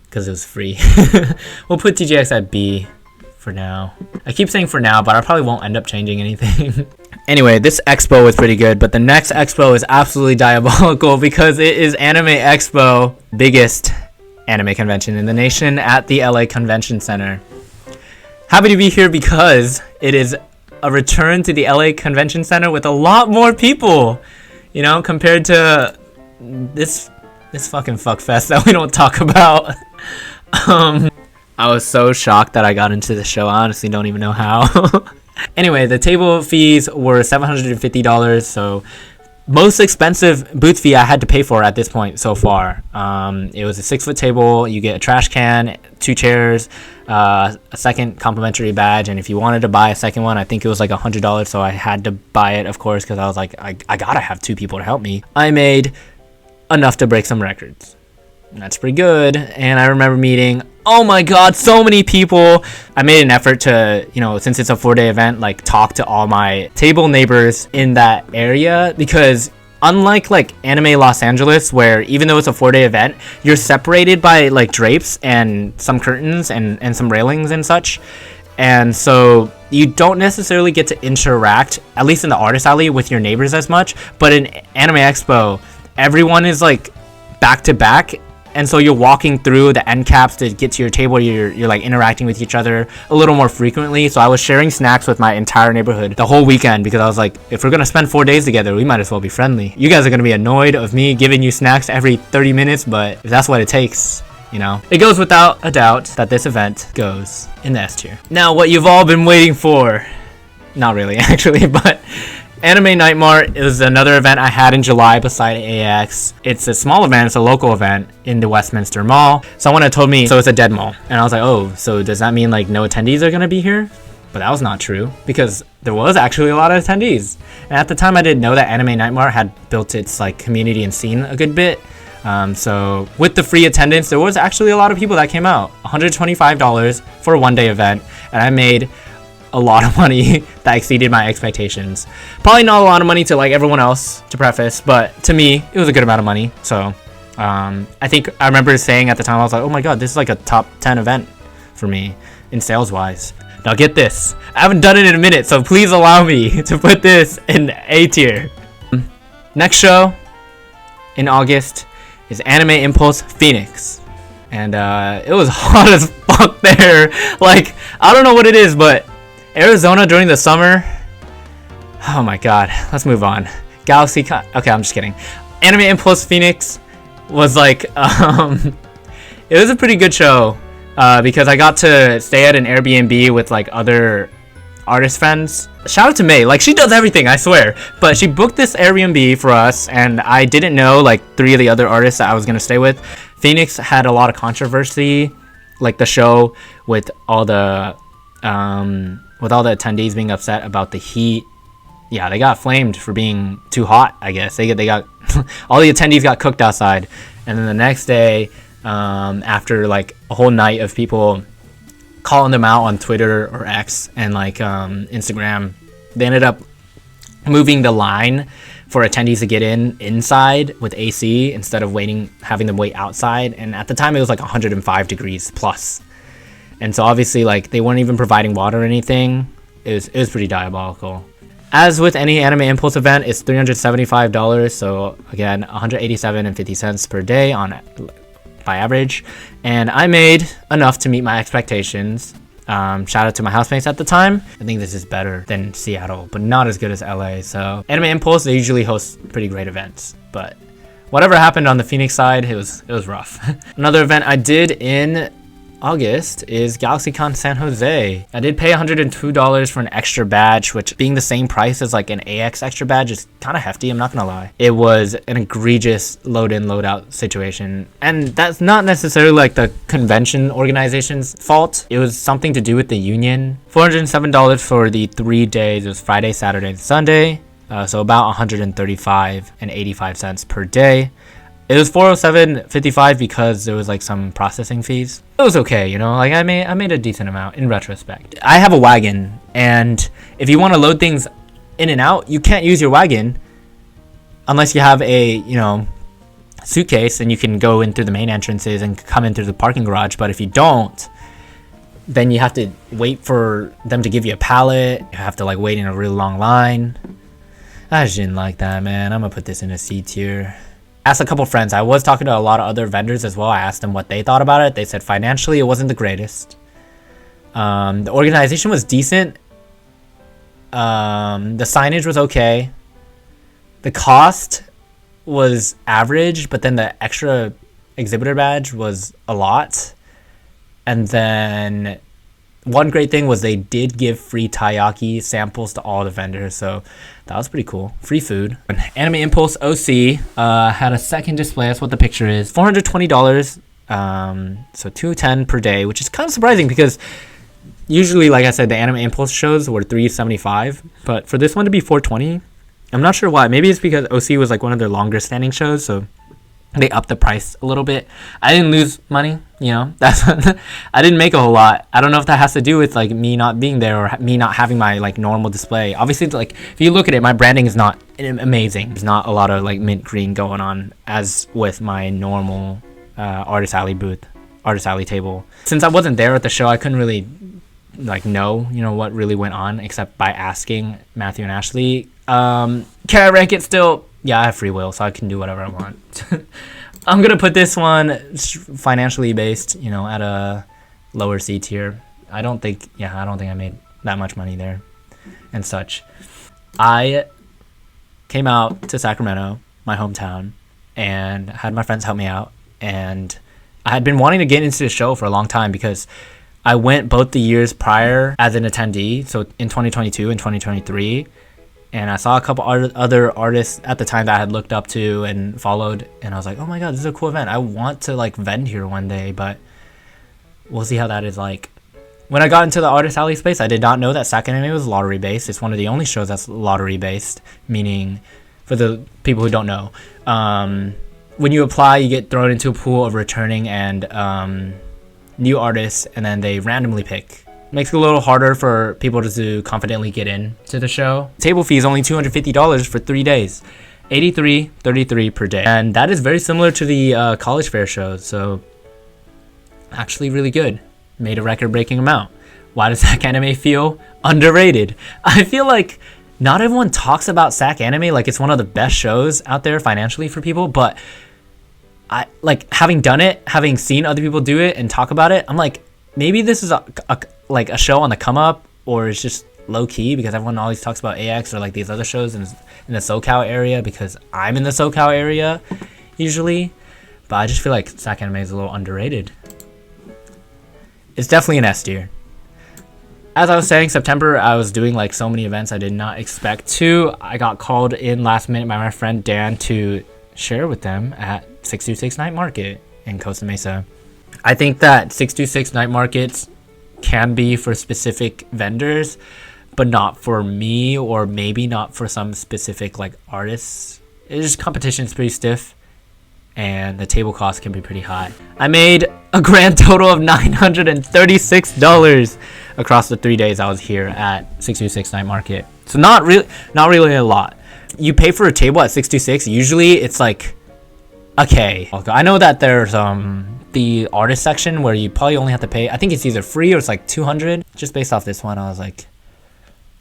because it was free. We'll put TGX at B. for now. I keep saying for now, but I probably won't end up changing anything. Anyway, this expo was pretty good, but the next expo is absolutely diabolical because it is Anime Expo, biggest anime convention in the nation at the LA Convention Center. Happy to be here because it is a return to the LA Convention Center with a lot more people, you know, compared to this fucking fuckfest that we don't talk about. I was so shocked that I got into the show. I honestly don't even know how. Anyway, the table fees were $750, so most expensive booth fee I had to pay for at this point so far. It was a 6-foot table. You get a trash can, 2 chairs, a second complimentary badge, and if you wanted to buy a second one, I think it was like $100, so I had to buy it, of course, because I was like, I gotta have 2 people to help me. I made enough to break some records. That's pretty good. And I remember meeting, oh my god, so many people. I made an effort to, you know, since it's a 4-day event, like talk to all my table neighbors in that area, because unlike like Anime Los Angeles, where even though it's a 4-day event, you're separated by like drapes and some curtains and some railings and such. And so you don't necessarily get to interact, at least in the artist alley, with your neighbors as much. But in Anime Expo, everyone is like back to back, and so you're walking through the end caps to get to your table. You're like interacting with each other a little more frequently. So I was sharing snacks with my entire neighborhood the whole weekend, because I was like, if we're gonna spend 4 days together, we might as well be friendly. You guys are gonna be annoyed of me giving you snacks every 30 minutes, but if that's what it takes, you know. It goes without a doubt that this event goes in the S tier. Now, what you've all been waiting for, not really actually, but Anime Night Mart is another event I had in July beside AX. It's a small event, it's a local event in the Westminster Mall. Someone had told me, so it's a dead mall. And I was like, oh, so does that mean like no attendees are gonna be here? But that was not true, because there was actually a lot of attendees. And at the time I didn't know that Anime Night Mart had built its like community and scene a good bit. So with the free attendance, there was actually a lot of people that came out. $125 for a 1-day event, and I made a lot of money that exceeded my expectations. Probably not a lot of money to like everyone else, to preface, but to me it was a good amount of money. So I think I remember saying at the time, I was like, oh my god, this is like a top 10 event for me in sales wise. Now get this, I haven't done it in a minute, so please allow me to put this in A tier. Next show in August is Anime Impulse Phoenix, and it was hot as fuck there. Like, I don't know what it is, but Arizona during the summer, oh my god. Let's move on. GalaxyCon, okay, I'm just kidding. Anime Impulse Phoenix was like it was a pretty good show, because I got to stay at an Airbnb with like other artist friends. Shout out to May, like she does everything, I swear. But she booked this Airbnb for us, and I didn't know like 3 of the other artists that I was gonna stay with. Phoenix had a lot of controversy, like the show, with all the attendees being upset about the heat. Yeah, they got flamed for being too hot, I guess. They got all the attendees got cooked outside. And then the next day, after like a whole night of people calling them out on Twitter or X and like Instagram, they ended up moving the line for attendees to get inside with AC instead of having them wait outside. And at the time it was like 105 degrees plus. And so obviously like they weren't even providing water or anything. It was pretty diabolical. As with any Anime Impulse event, it's $375, so again, $187.50 per day by average. And I made enough to meet my expectations. Shout out to my housemates at the time. I think this is better than Seattle, but not as good as LA. So Anime Impulse, they usually host pretty great events, but whatever happened on the Phoenix side, it was rough. Another event I did in August is GalaxyCon San Jose. I did pay $102 for an extra badge, which being the same price as like an AX extra badge is kind of hefty, I'm not gonna lie. It was an egregious load in, load out situation. And that's not necessarily like the convention organization's fault. It was something to do with the union. $407 for the 3 days. It was Friday, Saturday, and Sunday. So about $135.85 per day. It was $407.55 because there was like some processing fees. It was okay, you know, like I made a decent amount in retrospect. I have a wagon, and if you want to load things in and out, you can't use your wagon unless you have a, you know, suitcase, and you can go in through the main entrances and come in through the parking garage. But if you don't, then you have to wait for them to give you a pallet. You have to like wait in a really long line. I just didn't like that, man. I'm gonna put this in a C tier. Asked a couple friends. I was talking to a lot of other vendors as well. I asked them what they thought about it. They said financially it wasn't the greatest. The organization was decent. The signage was okay. The cost was average, but then the extra exhibitor badge was a lot. And then one great thing was they did give free taiyaki samples to all the vendors, so that was pretty cool. Free food. Anime Impulse OC had a second display. That's what the picture is. $420, so $210 per day, which is kind of surprising because usually, like I said, the Anime Impulse shows were $375, but for this one to be $420, I'm not sure why. Maybe it's because OC was like one of their longer standing shows, so they upped the price a little bit. I didn't lose money, you know. That's I didn't make a whole lot. I don't know if that has to do with like me not being there or me not having my like normal display. Obviously, like if you look at it, my branding is not amazing. There's not a lot of like mint green going on as with my normal Artist Alley booth, Artist Alley table. Since I wasn't there at the show, I couldn't really like know, you know, what really went on except by asking Matthew and Ashley. Can I rank it still? Yeah, I have free will, so I can do whatever I want. I'm gonna put this one financially based, you know, at a lower C tier. I don't think I made that much money there and such. I came out to Sacramento, my hometown, and had my friends help me out. And I had been wanting to get into the show for a long time because I went both the years prior as an attendee, so in 2022 and 2023. And I saw a couple other artists at the time that I had looked up to and followed. And I was like, oh my god, this is a cool event. I want to like vend here one day, but we'll see how that is like. When I got into the Artist Alley space, I did not know that SacAnime was lottery based. It's one of the only shows that's lottery based, meaning for the people who don't know, when you apply, you get thrown into a pool of returning and new artists, and then they randomly pick. Makes it a little harder for people to confidently get in to the show. Table fee is only $250 for 3 days. $83.33 per day. And that is very similar to the college fair shows, so actually really good. Made a record-breaking amount. Why does SacAnime feel underrated? I feel like not everyone talks about SacAnime like it's one of the best shows out there financially for people, but I like having done it, having seen other people do it and talk about it, I'm like, maybe this is a show on the come up, or it's just low key because everyone always talks about AX or like these other shows in the SoCal area because I'm in the SoCal area usually, but I just feel like SacAnime is a little underrated. It's definitely an S tier. As I was saying, September I was doing like so many events I did not expect to. I got called in last minute by my friend Dan to share with them at 626 Night Market in Costa Mesa. I think that 626 night markets can be for specific vendors, but not for me, or maybe not for some specific like artists. It's just competition's pretty stiff and the table cost can be pretty high. I made a grand total of $936 across the 3 days I was here at 626 Night Market. So not really a lot. You pay for a table at 626, usually it's like okay. I know that there's the artist section where you probably only have to pay, I think it's either free or it's like $200. Just based off this one, I was like,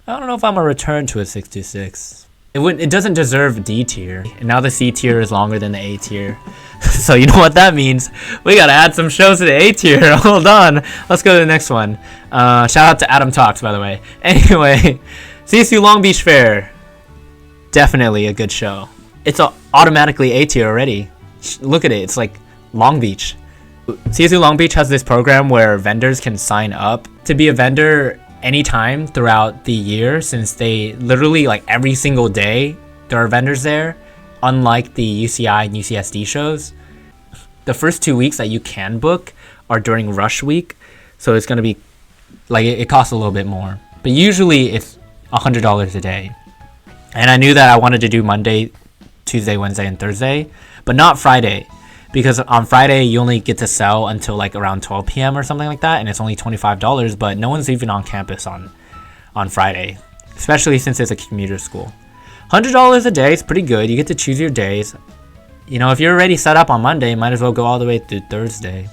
I don't know if I'm gonna return to a 626. It doesn't deserve D tier, and now the C tier is longer than the A tier. So you know what that means. We gotta add some shows to the A tier. Hold on, let's go to the next one. Shout out to Adam Talks, by the way. Anyway, CSU Long Beach Fair, definitely a good show. It's automatically A tier already. Look at it, it's like Long Beach. CSU Long Beach has this program where vendors can sign up to be a vendor anytime throughout the year, since they literally like every single day there are vendors there, unlike the UCI and UCSD shows. The first 2 weeks that you can book are during rush week, so it's going to be like it costs a little bit more, but usually it's $100 a day. And I knew that I wanted to do Monday, Tuesday, Wednesday, and Thursday, but not Friday. Because on Friday, you only get to sell until like around 12 p.m. or something like that, and it's only $25, but no one's even on campus on Friday, especially since it's a commuter school. $100 a day is pretty good. You get to choose your days. You know, if you're already set up on Monday, might as well go all the way through Thursday.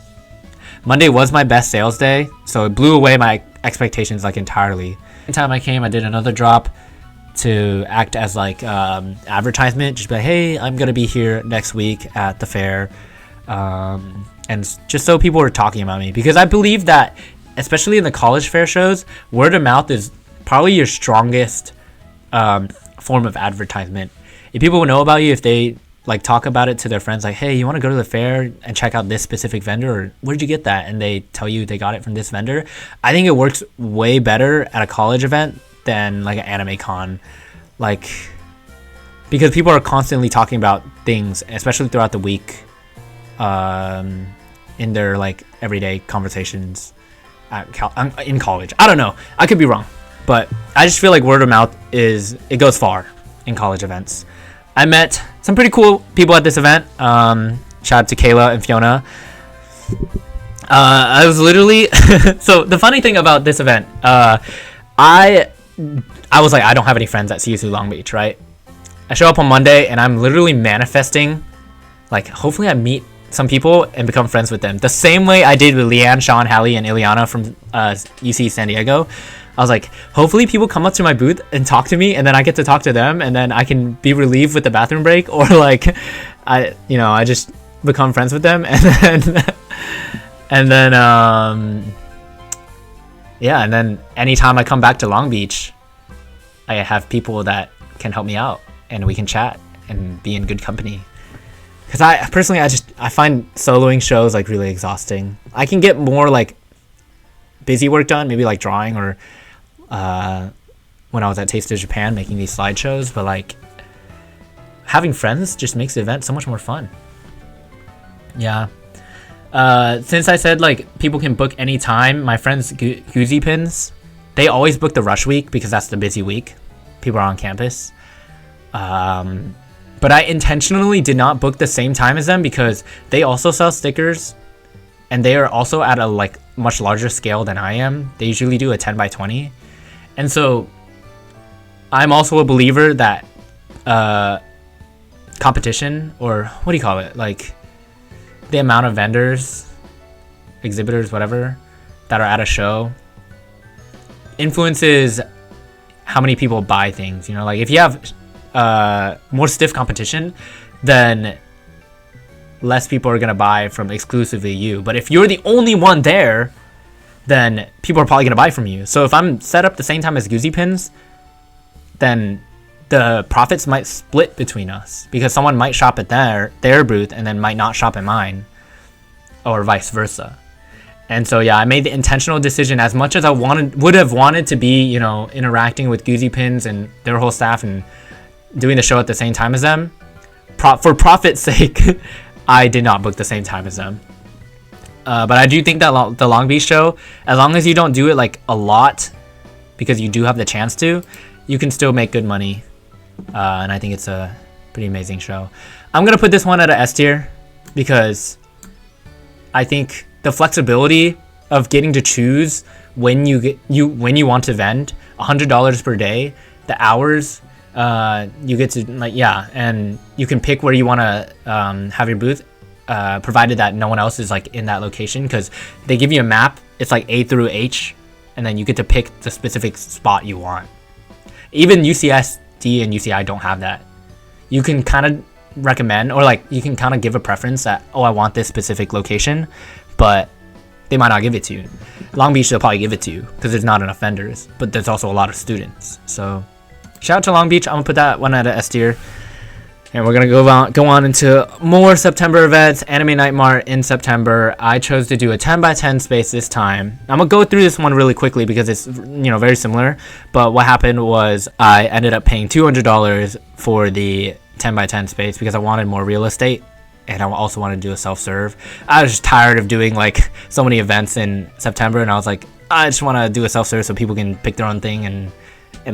Monday was my best sales day, so it blew away my expectations like entirely. Anytime I came, I did another drop to act as like advertisement, just be like, hey, I'm gonna be here next week at the fair, and just so people were talking about me, because I believe that especially in the college fair shows, word of mouth is probably your strongest form of advertisement. If people know about you, if they like talk about it to their friends, like, hey, you want to go to the fair and check out this specific vendor, or where'd you get that, and they tell you they got it from this vendor, I think it works way better at a college event than like an anime con, like, because people are constantly talking about things, especially throughout the week, in their like everyday conversations in college. I don't know, I could be wrong, but I just feel like word of mouth it goes far in college events. I met some pretty cool people at this event. Shout out to Kayla and Fiona. I was literally so the funny thing about this event, I was like, I don't have any friends at CSU Long Beach, right? I show up on Monday and I'm literally manifesting, like, hopefully I meet some people and become friends with them. The same way I did with Leanne, Sean, Hallie, and Ileana from UC San Diego. I was like, hopefully people come up to my booth and talk to me, and then I get to talk to them, and then I can be relieved with the bathroom break, or like, I just become friends with them, and then and then anytime I come back to Long Beach, I have people that can help me out, and we can chat and be in good company. Because I personally, I find soloing shows like really exhausting. I can get more like busy work done, maybe like drawing, or when I was at Taste of Japan making these slideshows, but like having friends just makes the event so much more fun. Yeah. Since I said like people can book anytime, my friends Goozy Pins, they always book the rush week because that's the busy week. People are on campus. But I intentionally did not book the same time as them because they also sell stickers, and they are also at a like much larger scale than I am. They usually do a 10 by 20. And so I'm also a believer that competition, or what do you call it? Like the amount of vendors, exhibitors, whatever, that are at a show influences how many people buy things. You know, like if you have more stiff competition, then less people are going to buy from exclusively you. But if you're the only one there, then people are probably going to buy from you. So if I'm set up the same time as Goozy Pins, then the profits might split between us, because someone might shop at their booth and then might not shop at mine, or vice versa. And so yeah, I made the intentional decision, as much as I would have wanted to be, you know, interacting with Goozy Pins and their whole staff and doing the show at the same time as them, for profit's sake, I did not book the same time as them. But I do think that the Long Beach show, as long as you don't do it like a lot, because you do have the chance to, you can still make good money. And I think it's a pretty amazing show. I'm gonna put this one at a S tier, because I think the flexibility of getting to choose when you want to vend, $100 per day, the hours, you get to, like, yeah, and you can pick where you want to have your booth, provided that no one else is like in that location, because they give you a map. It's like A through H, and then you get to pick the specific spot you want. Even UCSD and UCI don't have that. You can kind of recommend, or like you can kind of give a preference that, oh, I want this specific location, but they might not give it to you. Long Beach, they'll probably give it to you because there's not enough vendors, but there's also a lot of students. So shout out to Long Beach. I'm gonna put that one at a S tier. And we're gonna go on into more September events. Anime Night Mart in September. I chose to do a 10 by 10 space this time. I'm gonna go through this one really quickly because it's, you know, very similar. But what happened was I ended up paying $200 for the 10 by 10 space because I wanted more real estate, and I also wanted to do a self-serve. I was just tired of doing like so many events in September, and I was like, I just want to do a self-serve so people can pick their own thing and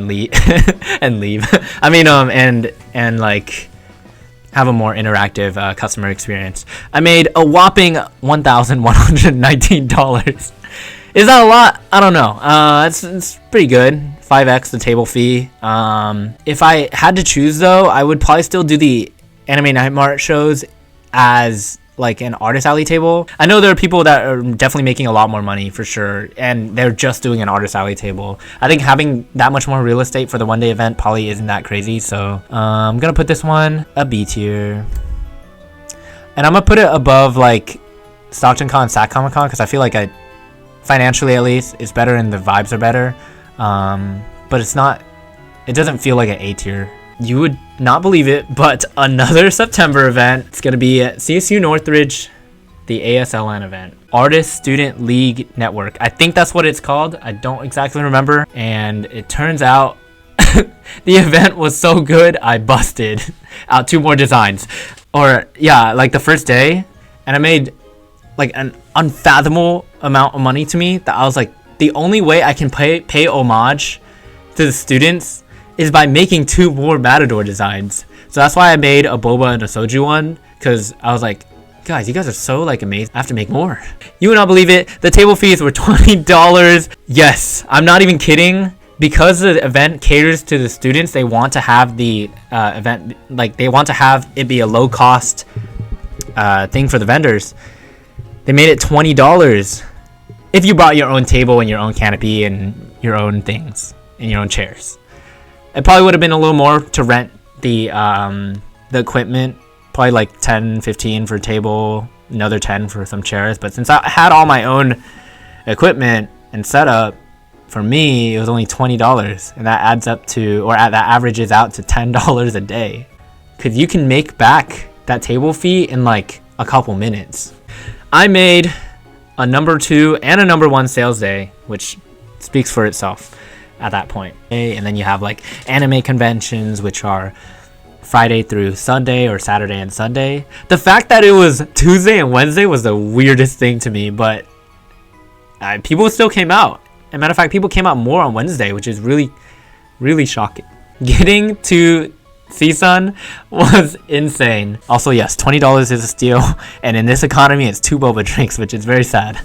leave and leave. I mean, and like have a more interactive customer experience. I made a whopping $1,119. Is that a lot? I don't know. It's pretty good. 5x the table fee. If I had to choose though, I would probably still do the Anime Night Mart shows as like an artist alley table. I know there are people that are definitely making a lot more money for sure, and they're just doing an artist alley table. I think having that much more real estate for the one day event probably isn't that crazy. So I'm gonna put this one a B tier, and I'm gonna put it above like StocktonCon, Sac Comic-Con, because I feel like financially at least it's better and the vibes are better. But it doesn't feel like an A tier. You would not believe it, but another September event. It's going to be at CSU Northridge, the ASLN event. Artist Student League Network. I think that's what it's called. I don't exactly remember. And it turns out the event was so good, I busted out 2 more designs. Or, yeah, like the first day. And I made like an unfathomable amount of money to me that I was like, the only way I can pay homage to the students is by making 2 more Matador designs. So that's why I made a Boba and a Soju one, because I was like, guys, you guys are so like amazing. I have to make more. You would not believe it. The table fees were $20. Yes, I'm not even kidding. Because the event caters to the students, they want to have the event, like they want to have it be a low cost thing for the vendors. They made it $20 if you brought your own table and your own canopy and your own things and your own chairs. It probably would have been a little more to rent the equipment, probably like 10, 15 for a table, another 10 for some chairs. But since I had all my own equipment and setup, for me, it was only $20. And that adds up to, or that averages out to $10 a day. Because you can make back that table fee in like a couple minutes. I made a number 2 and a number 1 sales day, which speaks for itself at that point. And then you have like anime conventions, which are Friday through Sunday or Saturday and Sunday. The fact that it was Tuesday and Wednesday was the weirdest thing to me, but people still came out. As a matter of fact, people came out more on Wednesday, which is really, really shocking. Getting to CSUN was insane. Also, yes, $20 is a steal, and in this economy, it's 2 boba drinks, which is very sad.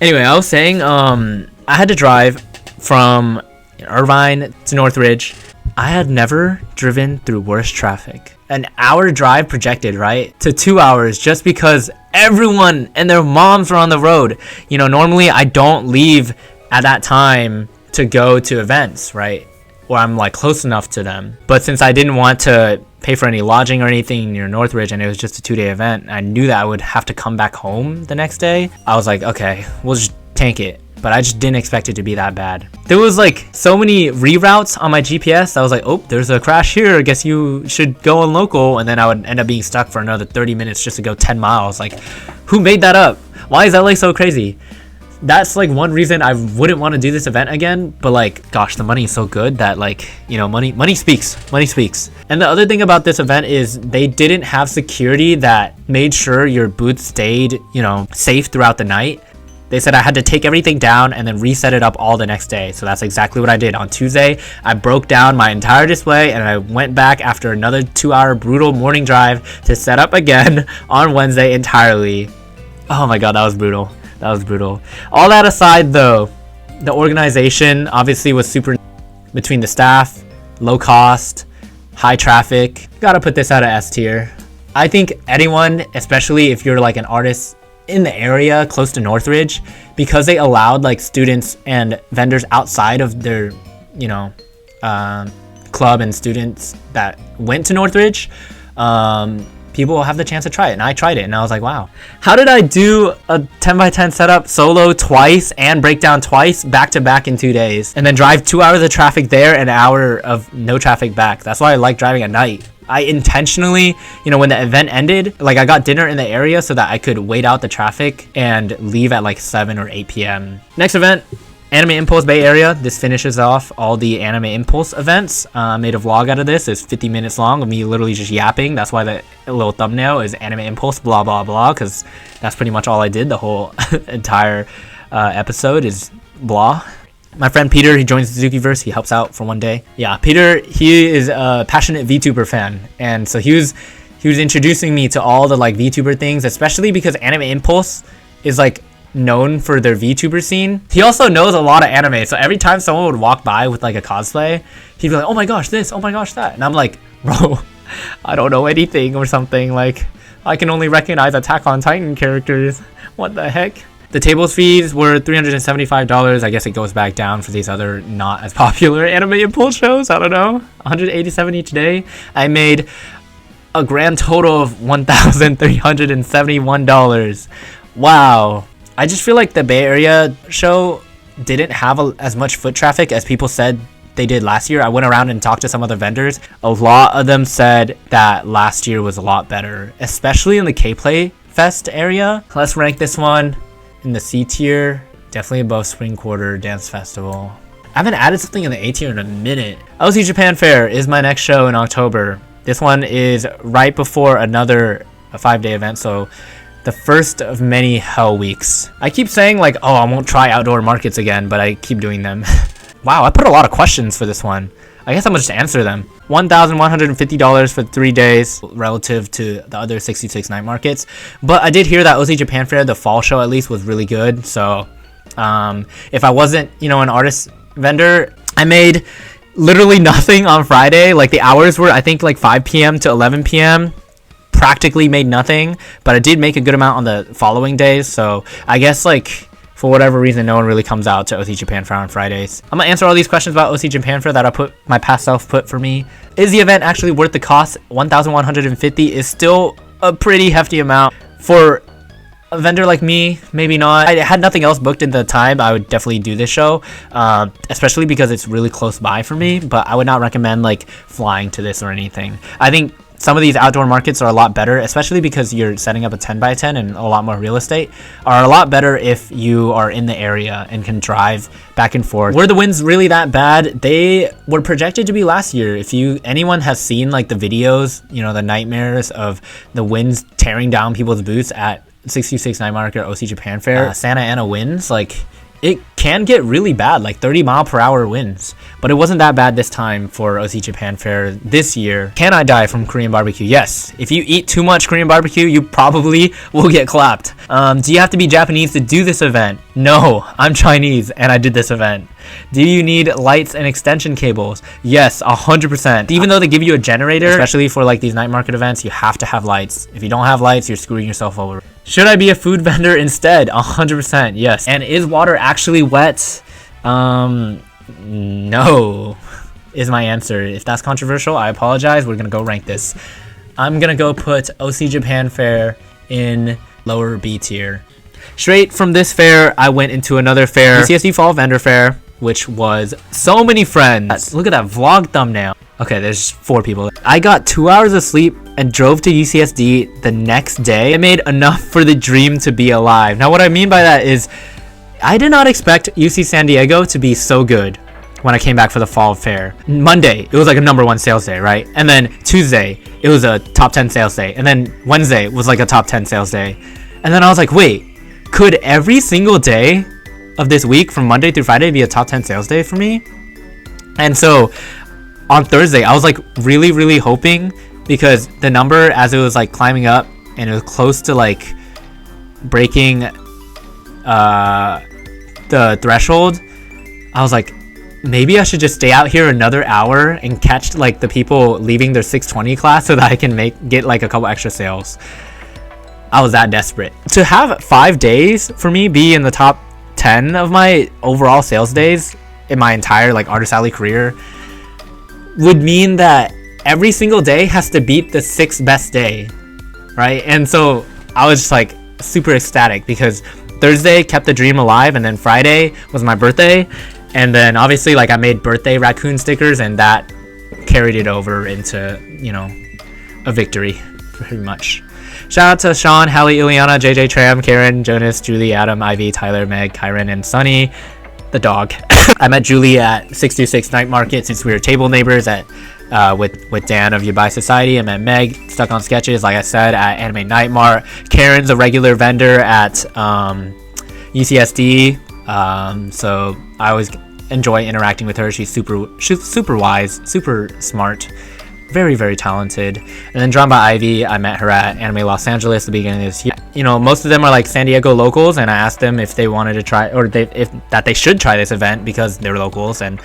Anyway, I was saying, I had to drive from Irvine to Northridge. I had never driven through worse traffic. An hour drive projected, right, to 2 hours just because everyone and their moms were on the road. You know, normally I don't leave at that time to go to events, right? Or I'm like close enough to them. But since I didn't want to pay for any lodging or anything near Northridge, and it was just a 2-day event, I knew that I would have to come back home the next day. I was like, okay, we'll just tank it. But I just didn't expect it to be that bad. There was like so many reroutes on my GPS. I was like, oh, there's a crash here. I guess you should go on local. And then I would end up being stuck for another 30 minutes just to go 10 miles. Like, who made that up? Why is LA so crazy? That's like one reason I wouldn't want to do this event again. But like, gosh, the money is so good that like, you know, money speaks. Money speaks. And the other thing about this event is they didn't have security that made sure your booth stayed, you know, safe throughout the night. They said I had to take everything down and then reset it up all the next day. So that's exactly what I did. On Tuesday, I broke down my entire display and I went back after another 2-hour brutal morning drive to set up again on Wednesday entirely. Oh my god, that was brutal. That was brutal. All that aside though, the organization obviously was super between the staff, low cost, high traffic. Gotta put this at a S tier. I think anyone, especially if you're like an artist in the area close to Northridge, because they allowed like students and vendors outside of their, you know, club and students that went to Northridge, people will have the chance to try it. And I tried it and I was like, wow, how did I do a 10x10 setup solo twice and breakdown twice back to back in 2 days and then drive 2 hours of traffic there and an hour of no traffic back? That's why I like driving at night. I intentionally, you know, when the event ended, like I got dinner in the area so that I could wait out the traffic and leave at like 7 or 8 p.m. Next event, Anime Impulse Bay Area. This finishes off all the Anime Impulse events. Made a vlog out of this. It's 50 minutes long of me literally just yapping. That's why the little thumbnail is Anime Impulse blah blah blah, because that's pretty much all I did. The whole entire episode is blah. My friend Peter, he joins the Zookie Verse. He helps out for one day. Yeah, Peter, he is a passionate VTuber fan, and so he was introducing me to all the like VTuber things, especially because Anime Impulse is like known for their VTuber scene. He also knows a lot of anime, so every time someone would walk by with like a cosplay, he'd be like, "Oh my gosh, this! Oh my gosh, that!" And I'm like, "Bro, I don't know anything," or something like. I can only recognize Attack on Titan characters. What the heck? The tables fees were $375. I guess it goes back down for these other not as popular animated pool shows. I don't know. $187 each day. I made a grand total of $1,371. Wow. I just feel like the Bay Area show didn't have as much foot traffic as people said they did last year. I went around and talked to some other vendors. A lot of them said that last year was a lot better, especially in the K-Play Fest area. Let's rank this one in the C tier, definitely above Spring Quarter Dance Festival. I haven't added something in the A tier in a minute. OC Japan Fair is my next show in October. This one is right before another 5-day event, so the first of many hell weeks. I keep saying like, oh, I won't try outdoor markets again, but I keep doing them. Wow, I put a lot of questions for this one. I guess I'm gonna just answer them. $1,150 for 3 days relative to the other 66 night markets. But I did hear that OC Japan Fair, the fall show at least, was really good. So if I wasn't, an artist vendor, I made literally nothing on Friday. Like the hours were, I think, like 5 p.m. to 11 p.m. Practically made nothing, but I did make a good amount on the following days. So I guess like, for whatever reason, no one really comes out to OC Japan Fair on Fridays. I'm gonna answer all these questions about OC Japan Fair that my past self put for me. Is the event actually worth the cost? $1,150 is still a pretty hefty amount. For a vendor like me, maybe not. I had nothing else booked in the time. I would definitely do this show, especially because it's really close by for me, but I would not recommend like flying to this or anything. I think some of these outdoor markets are a lot better, especially because you're setting up a 10x10 and a lot more real estate, are a lot better if you are in the area and can drive back and forth. Were the winds really that bad? They were projected to be last year. If anyone has seen like the videos, the nightmares of the winds tearing down people's booths at 626 Night Market or OC Japan Fair, Santa Ana winds, like it can get really bad, like 30-mile-per-hour winds. But it wasn't that bad this time for OC Japan Fair this year. Can I die from Korean barbecue? Yes. If you eat too much Korean barbecue, you probably will get clapped. Do you have to be Japanese to do this event? No, I'm Chinese and I did this event. Do you need lights and extension cables? Yes, 100%. Even though they give you a generator, especially for like these night market events, you have to have lights. If you don't have lights, you're screwing yourself over. Should I be a food vendor instead? 100%, yes. And is water actually wet? No, is my answer. If that's controversial, I apologize. We're gonna go rank this. I'm gonna go put OC Japan Fair in lower B tier. Straight from this fair, I went into another fair, UCSD Fall Vendor Fair, which was so many friends. Look at that vlog thumbnail. Okay, there's 4 people. I got 2 hours of sleep and drove to UCSD the next day. I made enough for the dream to be alive. Now, what I mean by that is I did not expect UC San Diego to be so good when I came back for the fall fair. Monday, it was like a #1 sales day, right? And then Tuesday, it was a top 10 sales day. And then Wednesday was like a top 10 sales day. And then I was like, wait, could every single day of this week from Monday through Friday be a top 10 sales day for me? And so on Thursday, I was like really, really hoping, because the number as it was like climbing up and it was close to like breaking the threshold, I was like, maybe I should just stay out here another hour and catch like the people leaving their 620 class so that I can get like a couple extra sales. I was that desperate. To have 5 days for me be in the top 10 of my overall sales days in my entire like Artist Alley career would mean that every single day has to beat the 6th best day, right? And so I was just like super ecstatic because Thursday kept the dream alive, and then Friday was my birthday, and then obviously like I made birthday raccoon stickers, and that carried it over into a victory pretty much. Shout out to Sean, Hallie, Ileana, JJ, Tram, Karen, Jonas, Julie, Adam, Ivy, Tyler, Meg, Kyron, and Sunny, the dog. I met Julie at 626 Night Market since we were table neighbors at with Dan of You Buy Society. I met Meg, Stuck on Sketches, like I said, at Anime Night Mart. Karen's a regular vendor at UCSD, so I always enjoy interacting with her. She's super wise, super smart, very, very talented. And then drawn by Ivy, I met her at Anime Los Angeles at the beginning of this year. Most of them are like San Diego locals, and I asked them if they wanted to try, or that they should try this event because they're locals, and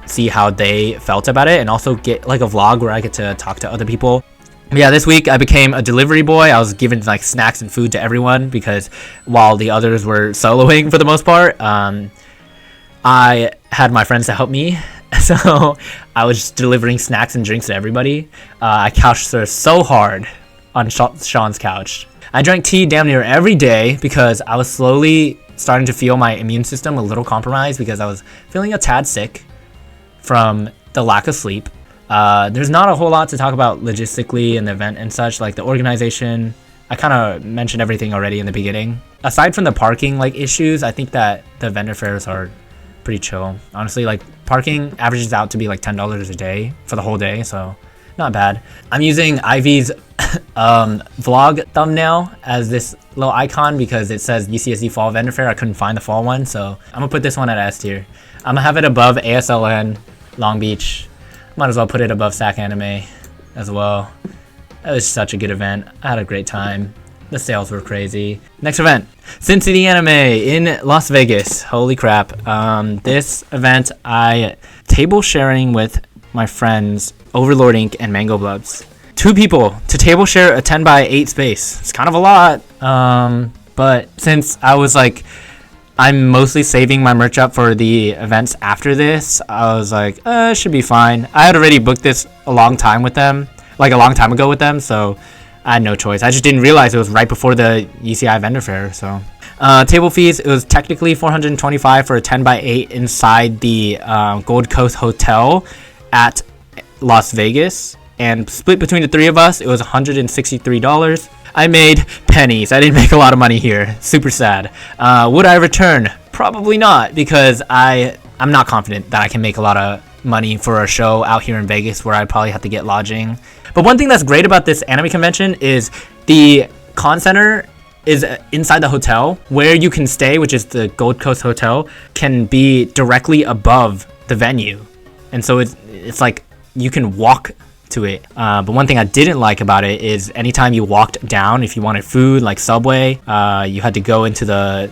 see how they felt about it, and also get like a vlog where I get to talk to other people. Yeah, this week I became a delivery boy. I was giving like snacks and food to everyone because while the others were soloing for the most part, I had my friends to help me. So I was just delivering snacks and drinks to everybody. I couch surfed so hard on Sean's couch. I drank tea damn near every day because I was slowly starting to feel my immune system a little compromised because I was feeling a tad sick from the lack of sleep. There's not a whole lot to talk about logistically in the event and such. Like the organization, I kind of mentioned everything already in the beginning. Aside from the parking like issues, I think that the vendor fairs are pretty chill. Honestly, like parking averages out to be like $10 a day for the whole day, so not bad. I'm using Ivy's vlog thumbnail as this little icon because it says UCSD Fall Vendor Fair. I couldn't find the fall one, so I'm gonna put this one at S tier. I'm gonna have it above ASLN Long Beach. Might as well put it above SacAnime as well. It was such a good event. I had a great time. The sales were crazy. Next event, Sin City Anime in Las Vegas. Holy crap. This event, I table sharing with my friends Overlord Inc. and Mango Bloods. 2 people to table share a 10 by 8 space. It's kind of a lot. But since I was like, I'm mostly saving my merch up for the events after this, I was like, it should be fine. I had already booked this a long time with them, like a long time ago with them, so I had no choice. I just didn't realize it was right before the UCI vendor fair, so. Table fees, it was technically $425 for a 10 by 8 inside the Gold Coast Hotel at Las Vegas. And split between the 3 of us, it was $163. I made pennies. I didn't make a lot of money here. Super sad. Would I return? Probably not, because I'm not confident that I can make a lot of money for a show out here in Vegas where I'd probably have to get lodging. But one thing that's great about this anime convention is the con center is inside the hotel. Where you can stay, which is the Gold Coast Hotel, can be directly above the venue. And so it's like you can walk to it. But one thing I didn't like about it is anytime you walked down, if you wanted food like Subway, you had to go into the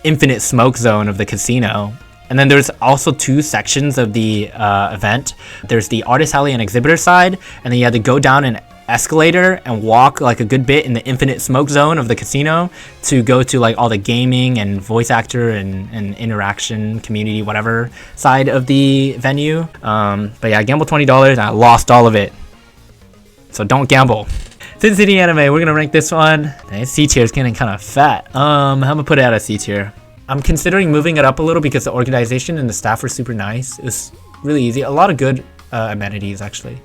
infinite smoke zone of the casino. And then there's also 2 sections of the event. There's the artist alley and exhibitor side, and then you had to go down an escalator and walk like a good bit in the infinite smoke zone of the casino to go to like all the gaming and voice actor and interaction community whatever side of the venue. But yeah, I gambled $20 and I lost all of it. So don't gamble. Sin City Anime, we're gonna rank this one. C tier is getting kind of fat. I'm gonna put it at a C tier. I'm considering moving it up a little because the organization and the staff were super nice. It was really easy. A lot of good amenities actually.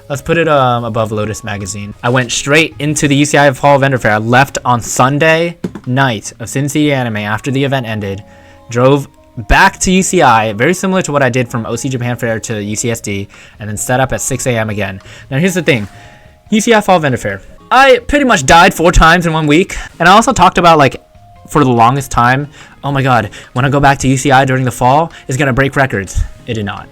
Let's put it above Lotus Magazine. I went straight into the UCI Fall Vendor Fair. I left on Sunday night of Sin City Anime after the event ended. Drove back to UCI, very similar to what I did from OC Japan Fair to UCSD, and then set up at 6 a.m. again. Now here's the thing. UCI Fall Vendor Fair. I pretty much died 4 times in 1 week. And I also talked about like, for the longest time, oh my god, when I go back to UCI during the fall, it's gonna break records. It did not.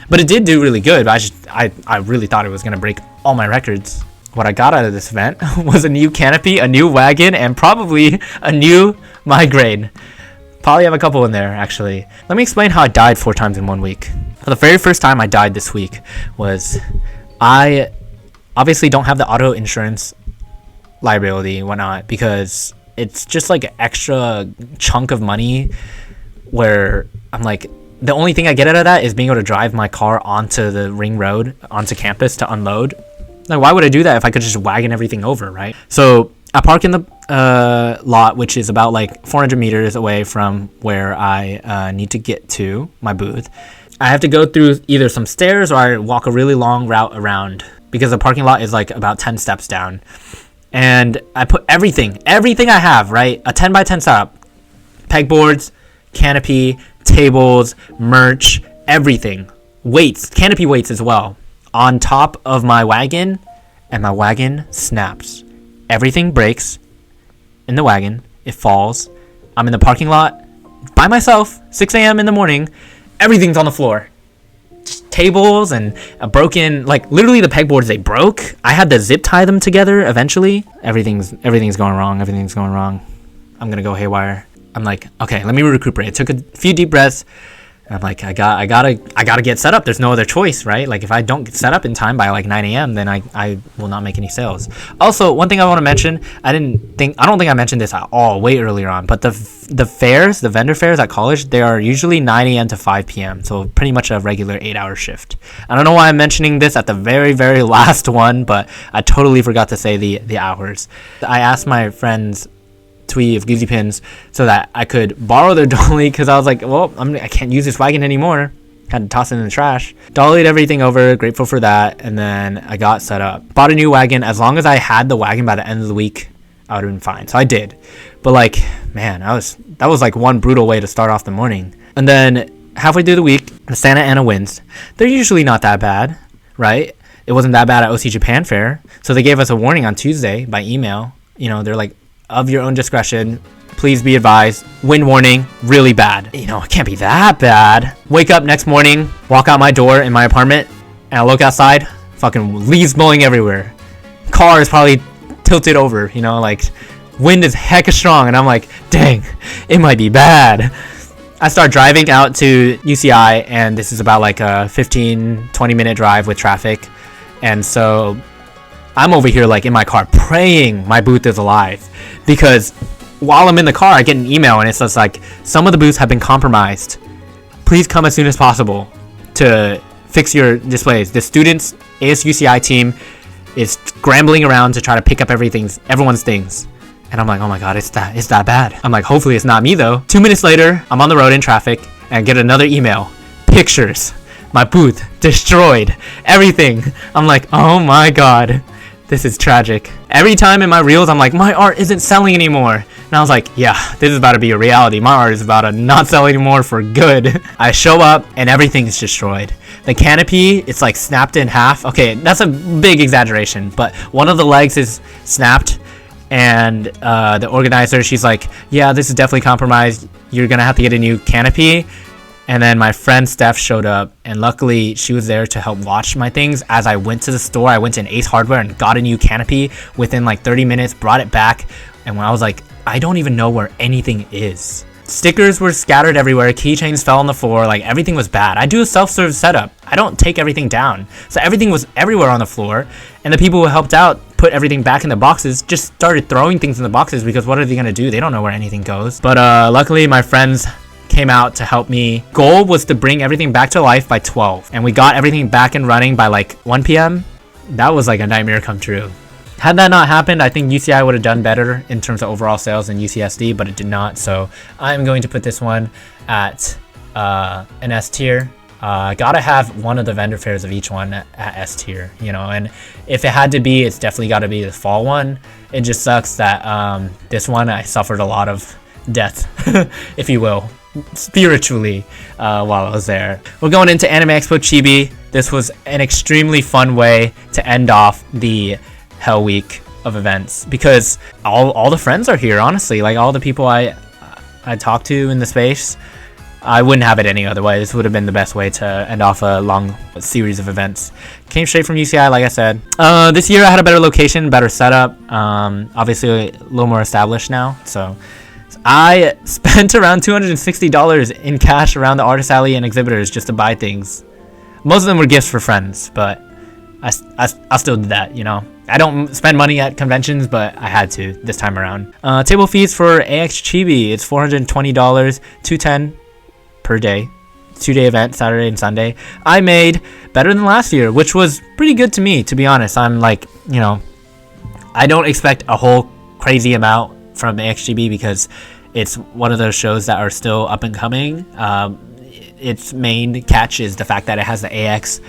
But it did do really good. I really thought it was gonna break all my records. What I got out of this event was a new canopy, a new wagon, and probably a new migraine. Probably have a couple in there, actually. Let me explain how I died 4 times in 1 week. For the very first time I died this week was I obviously don't have the auto insurance liability and whatnot because it's just like an extra chunk of money where I'm like, the only thing I get out of that is being able to drive my car onto the ring road, onto campus to unload. Like, why would I do that if I could just wagon everything over, right? So I park in the lot, which is about like 400 meters away from where I need to get to my booth. I have to go through either some stairs or I walk a really long route around because the parking lot is like about 10 steps down. And I put everything I have, right? A 10 by 10 setup, pegboards, canopy, tables, merch, everything. Weights, canopy weights as well, on top of my wagon, and my wagon snaps. Everything breaks in the wagon. It falls. I'm in the parking lot by myself, 6 a.m. in the morning. Everything's on the floor. Just tables and a broken, like literally the pegboards, they broke. I had to zip tie them together eventually. Everything's going wrong. Everything's going wrong. I'm gonna go haywire. I'm like, okay, let me recuperate. I took a few deep breaths. I'm like, I gotta get set up. There's no other choice, right? Like if I don't get set up in time by like 9 a.m., then I will not make any sales. Also, one thing I want to mention, I don't think I mentioned this at all way earlier on, but the fairs, the vendor fairs at college, they are usually 9 a.m. to 5 p.m. So pretty much a regular 8-hour shift. I don't know why I'm mentioning this at the very, very last one, but I totally forgot to say the hours. I asked my friends Twee of Goosey Pins so that I could borrow their dolly, because I was like, well, I can't use this wagon anymore. Had to toss it in the trash. Dollied everything over, grateful for that, and then I got set up. Bought a new wagon. As long as I had the wagon by the end of the week, I would have been fine. So I did. But like, man, that was like one brutal way to start off the morning. And then halfway through the week, the Santa Ana winds. They're usually not that bad, right? It wasn't that bad at OC Japan Fair. So they gave us a warning on Tuesday by email. You know, they're like, of your own discretion, please be advised, wind warning, really bad. You know, it can't be that bad. Wake up next morning, walk out my door in my apartment, and I look outside, fucking leaves blowing everywhere. Car is probably tilted over, you know, like wind is hecka strong, and I'm like, dang, it might be bad. I start driving out to UCI, and this is about like a 15-20 minute drive with traffic, and so I'm over here like in my car praying my booth is alive, because while I'm in the car I get an email and it says like, some of the booths have been compromised, please come as soon as possible to fix your displays. The students ASUCI team is scrambling around to try to pick up everyone's things. And I'm like, oh my god, it's that bad. I'm like, hopefully it's not me though. 2 minutes later, I'm on the road in traffic and I get another email. Pictures. My booth destroyed. Everything. I'm like, oh my god. This is tragic. Every time in my reels, I'm like, my art isn't selling anymore. And I was like, yeah, this is about to be a reality. My art is about to not sell anymore for good. I show up and everything's destroyed. The canopy, it's like snapped in half. Okay, that's a big exaggeration, but one of the legs is snapped. And the organizer, she's like, yeah, this is definitely compromised. You're gonna have to get a new canopy. And then my friend Steph showed up, and luckily she was there to help watch my things. As I went to the store, I went to an Ace Hardware and got a new canopy within like 30 minutes, brought it back. And when I was like, I don't even know where anything is. Stickers were scattered everywhere, keychains fell on the floor, like everything was bad. I do a self-serve setup. I don't take everything down. So everything was everywhere on the floor, and the people who helped out put everything back in the boxes just started throwing things in the boxes, because what are they gonna do? They don't know where anything goes. But luckily my friends came out to help me. Goal was to bring everything back to life by 12, and we got everything back and running by like 1 p.m. That was like a nightmare come true. Had that not happened, I think UCI would have done better in terms of overall sales than UCSD, but it did not. So I'm going to put this one at an S tier. Gotta have one of the vendor fairs of each one at S tier, you know, and if it had to be, it's definitely got to be the fall one. It just sucks that this one I suffered a lot of death, if you will, spiritually, while I was there. We're going into Anime Expo Chibi. This was an extremely fun way to end off the Hell Week of events, because all the friends are here, honestly. Like all the people I talked to in the space, I wouldn't have it any other way. This would have been the best way to end off a long series of events. Came straight from UCI, like I said. This year I had a better location, better setup, obviously a little more established now. So I spent around $260 in cash around the artist alley and exhibitors just to buy things. Most of them were gifts for friends, but I still did that, you know. I don't spend money at conventions, but I had to this time around. Table fees for AX Chibi, it's $420, $210 per day. 2-day event, Saturday and Sunday. I made better than last year, which was pretty good to me, to be honest. I'm like, you know, I don't expect a whole crazy amount from AXGB because it's one of those shows that are still up and coming. Its main catch is the fact that it has the AX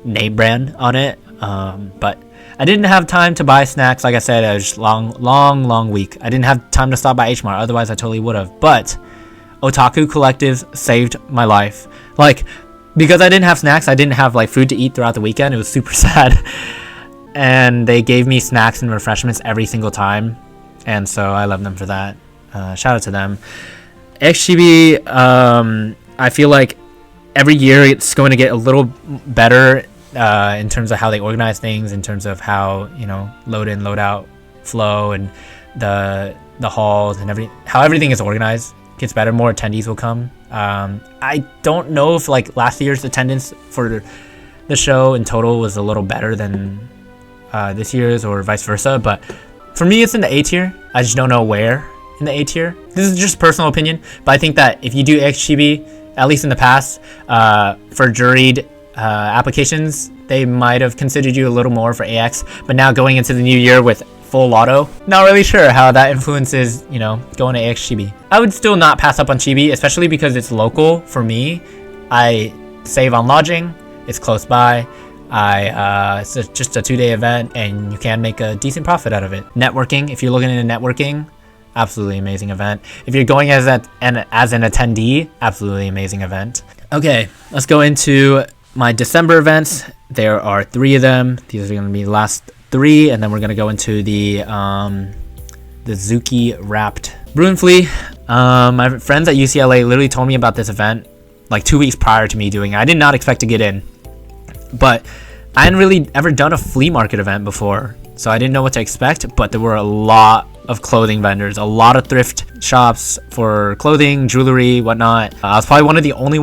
name brand on it. But I didn't have time to buy snacks. Like I said, it was long week. I didn't have time to stop by H Mart. Otherwise, I totally would have. But Otaku Collectives saved my life. Like, because I didn't have snacks, I didn't have like food to eat throughout the weekend. It was super sad. And they gave me snacks and refreshments every single time. And so I love them for that. Shout out to them. XGB, I feel like every year it's going to get a little better in terms of how they organize things, in terms of how, you know, load in, load out flow, and the halls and how everything is organized gets better. More attendees will come. I don't know if like last year's attendance for the show in total was a little better than this year's or vice versa, but for me it's in the A tier. I just don't know where in the A tier. This is just personal opinion, but I think that if you do AX Chibi, at least in the past, for juried applications, they might have considered you a little more for AX, but now going into the new year with full lotto, not really sure how that influences, you know, going to AX Chibi. I would still not pass up on Chibi, especially because it's local for me. I save on lodging, it's close by. It's just a 2-day event and you can make a decent profit out of it. Networking, if you're looking into networking, absolutely amazing event. If you're going as an attendee, absolutely amazing event. Okay, let's go into my December events. There are 3 of them. These are going to be the last 3, and then we're going to go into the Zookie wrapped Bruin Flea. My friends at UCLA literally told me about this event like 2 weeks prior to me doing it. I did not expect to get in, but I hadn't really ever done a flea market event before, so I didn't know what to expect, but there were a lot of clothing vendors, a lot of thrift shops for clothing, jewelry, whatnot. I was probably one of the only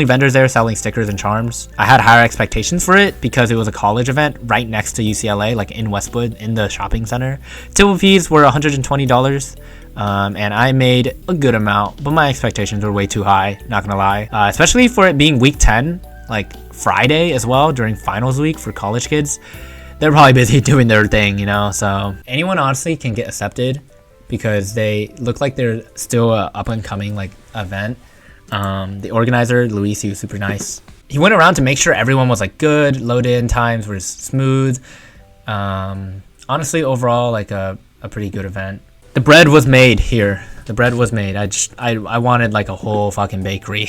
vendors there selling stickers and charms. I had higher expectations for it because it was a college event right next to UCLA, like in Westwood, in the shopping center. Table fees were $120, and I made a good amount, but my expectations were way too high, not gonna lie. Especially for it being week 10, like Friday as well, during finals week for college kids. They're probably busy doing their thing, you know, so anyone honestly can get accepted because they look like they're still a up and coming like event. The organizer, Luis, he was super nice. He went around to make sure everyone was like good, load in times were smooth. Honestly, overall, like a pretty good event. The bread was made here. The bread was made. I wanted like a whole fucking bakery.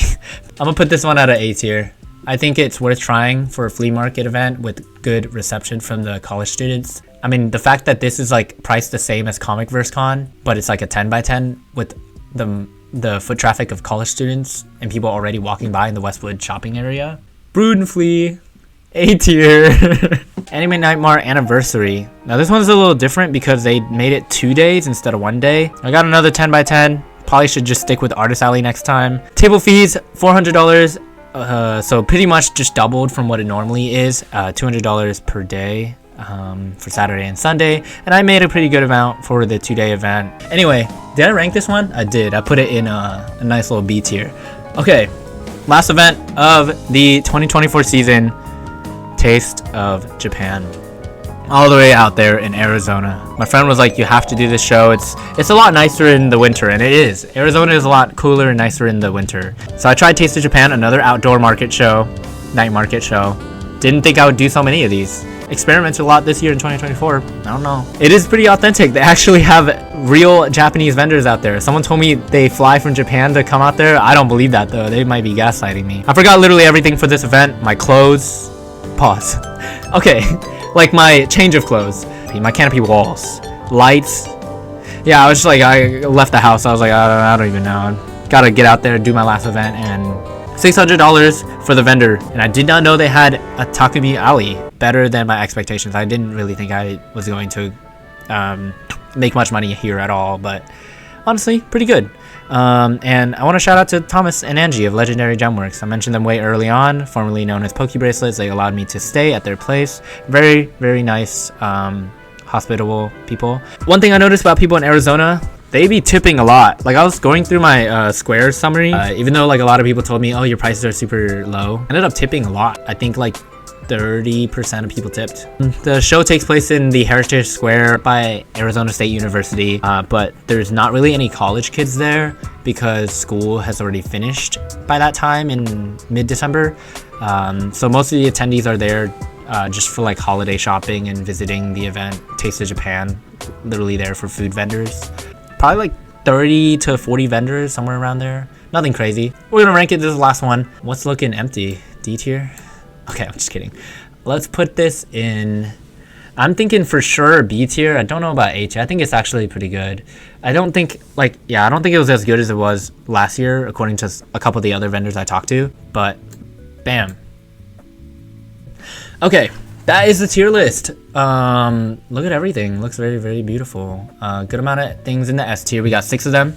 I'm gonna put this one at an A tier. I think it's worth trying for a flea market event with good reception from the college students. I mean, the fact that this is like priced the same as Comic Verse Con, but it's like a 10x10 with the foot traffic of college students and people already walking by in the Westwood shopping area. Bruin Flea, A tier. Anime Night Mart Anniversary. Now this one's a little different because they made it 2 days instead of 1 day. I got another 10x10. Probably should just stick with Artist Alley next time. Table fees, $400. So pretty much just doubled from what it normally is. $200 per day for Saturday and Sunday, and I made a pretty good amount for the 2-day event. Anyway, did I rank this one? I did. I put it in a nice little B tier. Okay, last event of the 2024 season, Taste of Japan. All the way out there in Arizona. My friend was like, you have to do this show. It's a lot nicer in the winter, and it is. Arizona is a lot cooler and nicer in the winter. So I tried Taste of Japan, another outdoor market show, night market show. Didn't think I would do so many of these. Experimented a lot this year in 2024. I don't know. It is pretty authentic. They actually have real Japanese vendors out there. Someone told me they fly from Japan to come out there. I don't believe that though. They might be gaslighting me. I forgot literally everything for this event. My clothes. Pause. Okay. Like my change of clothes, my canopy walls, lights. Yeah, I was just like, I left the house. I was like, I don't even know. Gotta get out there, do my last event, and $600 for the vendor. And I did not know they had a Takumi alley. Better than my expectations. I didn't really think I was going to make much money here at all, but honestly, pretty good. And I want to shout out to Thomas and Angie of Legendary Gemworks. I mentioned them way early on, formerly known as Poke Bracelets. They allowed me to stay at their place. Very, very nice, hospitable people. One thing I noticed about people in Arizona, they be tipping a lot. Like I was going through my Square summary, even though like a lot of people told me, oh, your prices are super low. I ended up tipping a lot. I think like 30% of people tipped. The show takes place in the Heritage Square by Arizona State University, but there's not really any college kids there because school has already finished by that time in mid-December. So most of the attendees are there just for like holiday shopping and visiting the event. Taste of Japan, literally there for food vendors. Probably like 30 to 40 vendors, somewhere around there. Nothing crazy. We're gonna rank it. This is the last one. What's looking empty? D tier? Okay, I'm just kidding. Let's put this in, I'm thinking for sure B tier. I don't know about A tier. I think it's actually pretty good. I don't think it was as good as it was last year, according to a couple of the other vendors I talked to, but bam. Okay, that is the tier list. Look at everything. Looks very, very beautiful. Good amount of things in the S tier. We got 6 of them.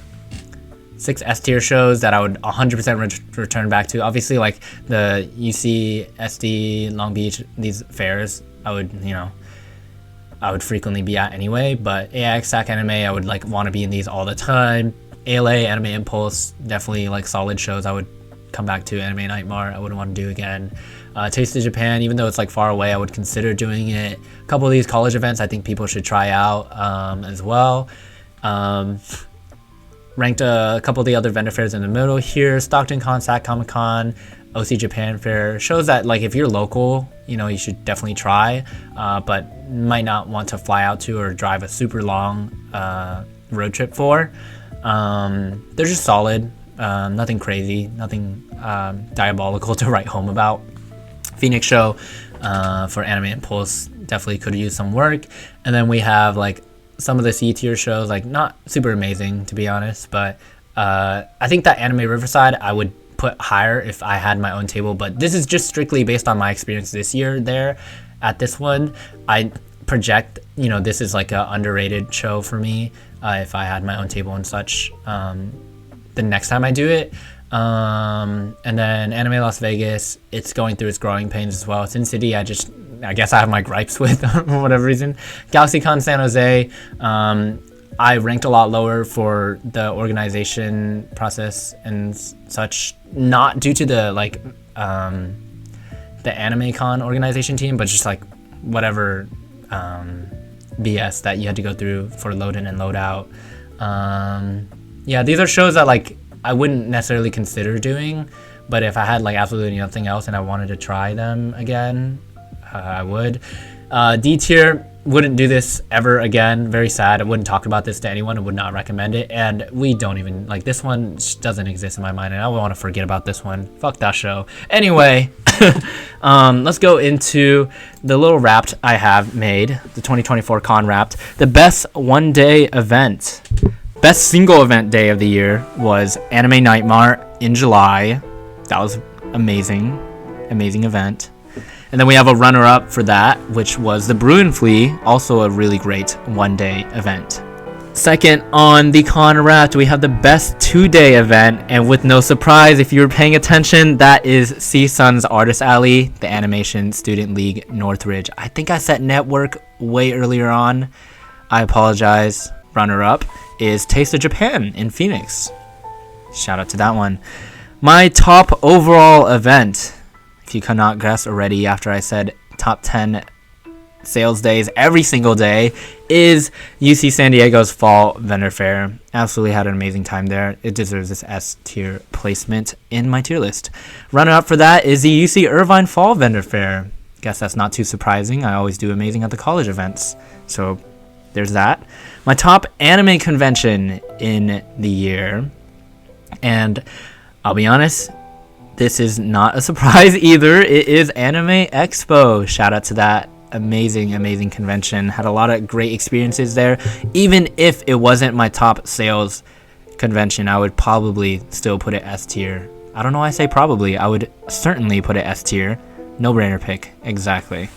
6 S tier shows that I would 100% return back to. Obviously, like the UCSD, Long Beach, these fairs, I would frequently be at anyway. But AX, SacAnime, I would like want to be in these all the time. ALA, Anime Impulse, definitely like solid shows I would come back to. Anime Night Mart, I wouldn't want to do again. Taste of Japan, even though it's like far away, I would consider doing it. A couple of these college events I think people should try out as well. Ranked a couple of the other vendor fairs in the middle here. StocktonCon, Sac Comic-Con, OC Japan Fair. Shows that like if you're local, you should definitely try, but might not want to fly out to or drive a super long road trip for. They're just solid. Nothing crazy, nothing diabolical to write home about. Phoenix show for Anime Impulse definitely could use some work. And then we have like some of the C tier shows, like not super amazing to be honest, but I think that Anime Riverside I would put higher if I had my own table, but this is just strictly based on my experience this year there at this one. I project this is like a underrated show for me if I had my own table and such the next time I do it. And then Anime Las Vegas, it's going through its growing pains as well. Sin City, I guess I have my gripes with for whatever reason. GalaxyCon San Jose, I ranked a lot lower for the organization process and such, not due to the like the Anime Con organization team, but just like whatever BS that you had to go through for load in and load out. Yeah, these are shows that like I wouldn't necessarily consider doing, but if I had like absolutely nothing else and I wanted to try them again, I would. D tier, wouldn't do this ever again. Very sad. I wouldn't talk about this to anyone. I would not recommend it. And we don't even, like, this one just doesn't exist in my mind, and I want to forget about this one. Fuck that show. Anyway, let's go into the little Wrapped I have made, the 2024 Con Wrapped. The best one-day event. Best single event day of the year was Anime Night Mart in July. That was amazing. Amazing event. And then we have a runner-up for that, which was the Bruin Flea, also a really great one-day event. Second on the Con Wrapped, we have the best two-day event, and with no surprise, if you were paying attention, that is CSUN's Artist Alley, the Animation Student League Northridge. I think I set network way earlier on. I apologize. Runner-up is Taste of Japan in Phoenix. Shout out to that one. My top overall event, if you cannot guess already after I said top 10 sales days every single day, is UC San Diego's Fall Vendor Fair. Absolutely had an amazing time there. It deserves this S tier placement in my tier list. Runner up for that is the UC Irvine Fall Vendor Fair. Guess that's not too surprising. I always do amazing at the college events. So there's that. My top anime convention in the year. And I'll be honest, this is not a surprise either. It is Anime Expo. Shout out to that amazing convention. Had a lot of great experiences there. Even if it wasn't my top sales convention, I would probably still put it S tier. I don't know why I say probably. I would certainly put it S tier. No brainer pick. Exactly.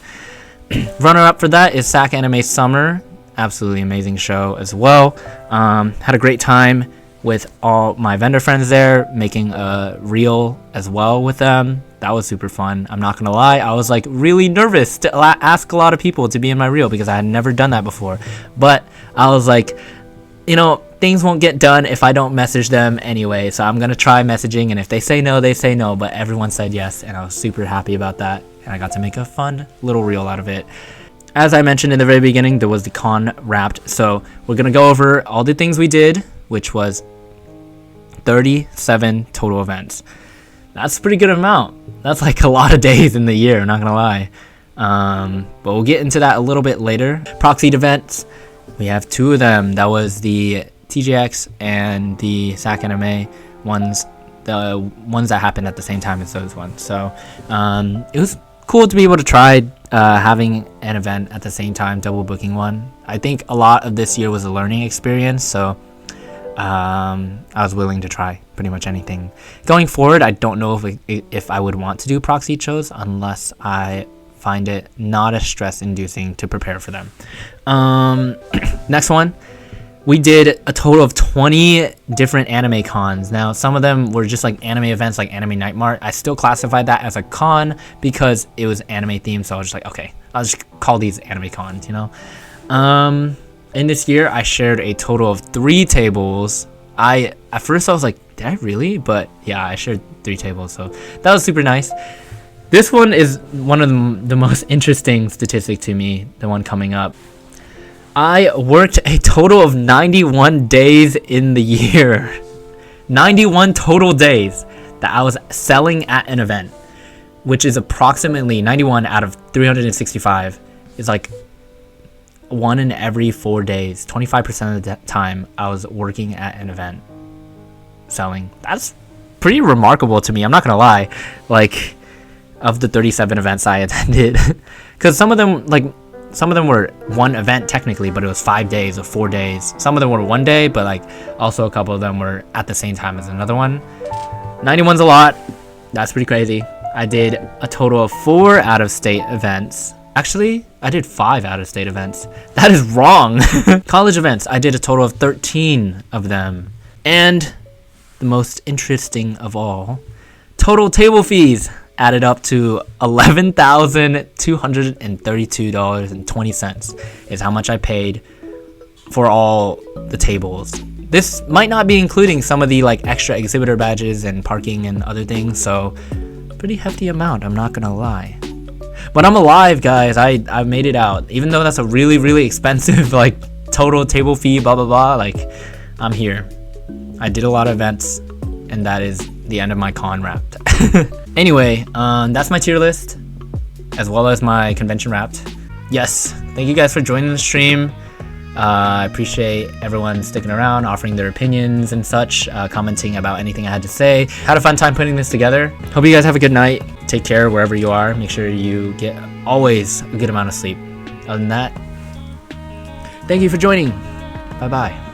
Runner up for that is SacAnime Summer. Absolutely amazing show as well. Had a great time with all my vendor friends there, making a reel as well with them. That was super fun. I'm not gonna lie, I was like really nervous to ask a lot of people to be in my reel because I had never done that before. But I was like, things won't get done if I don't message them anyway, so I'm gonna try messaging, and if they say no, they say no, but everyone said yes, and I was super happy about that, and I got to make a fun little reel out of it. As I mentioned in the very beginning, there was the Con Wrapped, so we're gonna go over all the things we did, which was 37 total events. That's a pretty good amount. That's like a lot of days in the year, I'm not gonna lie. But we'll get into that a little bit later. Proxied events, we have two of them. That was the TJX and the SacAnime ones, the ones that happened at the same time as those ones. So it was cool to be able to try having an event at the same time, double booking one. I think a lot of this year was a learning experience, so I was willing to try pretty much anything. Going forward, I don't know if I would want to do proxy shows unless I find it not as stress inducing to prepare for them. Next one, we did a total of 20 different anime cons. Now, some of them were just like anime events like Anime Night Mart. I still classified that as a con because it was anime themed, so I was just like, okay, I'll just call these anime cons, you know? In this year, I shared a total of 3 tables. At first I was like, did I really? But yeah, I shared 3 tables, so that was super nice. This one is one of the most interesting statistics to me, the one coming up. I worked a total of 91 days in the year. 91 total days that I was selling at an event, which is approximately 91 out of 365. Is like 1 in every 4 days. 25% of the time I was working at an event selling. That's pretty remarkable to me, I'm not gonna lie. Like, of the 37 events I attended, because some of them were one event technically, but it was 5 days or 4 days. Some of them were 1 day, but like also a couple of them were at the same time as another one. 91's a lot. That's pretty crazy. I did a total of 4 out-of-state events. Actually, I did 5 out-of-state events. That is wrong. College events, I did a total of 13 of them. And the most interesting of all, total table fees added up to $11,232.20 is how much I paid for all the tables. This might not be including some of the like extra exhibitor badges and parking and other things, so pretty hefty amount, I'm not gonna lie. But I'm alive, guys. I made it out. Even though that's a really, really expensive like total table fee, blah blah blah, like I'm here. I did a lot of events, and that is the end of my con wrapped. Anyway, that's my tier list, as well as my convention wrapped. Yes, thank you guys for joining the stream. I appreciate everyone sticking around, offering their opinions and such, commenting about anything I had to say. Had a fun time putting this together. Hope you guys have a good night. Take care wherever you are. Make sure you get always a good amount of sleep. Other than that, thank you for joining. Bye bye.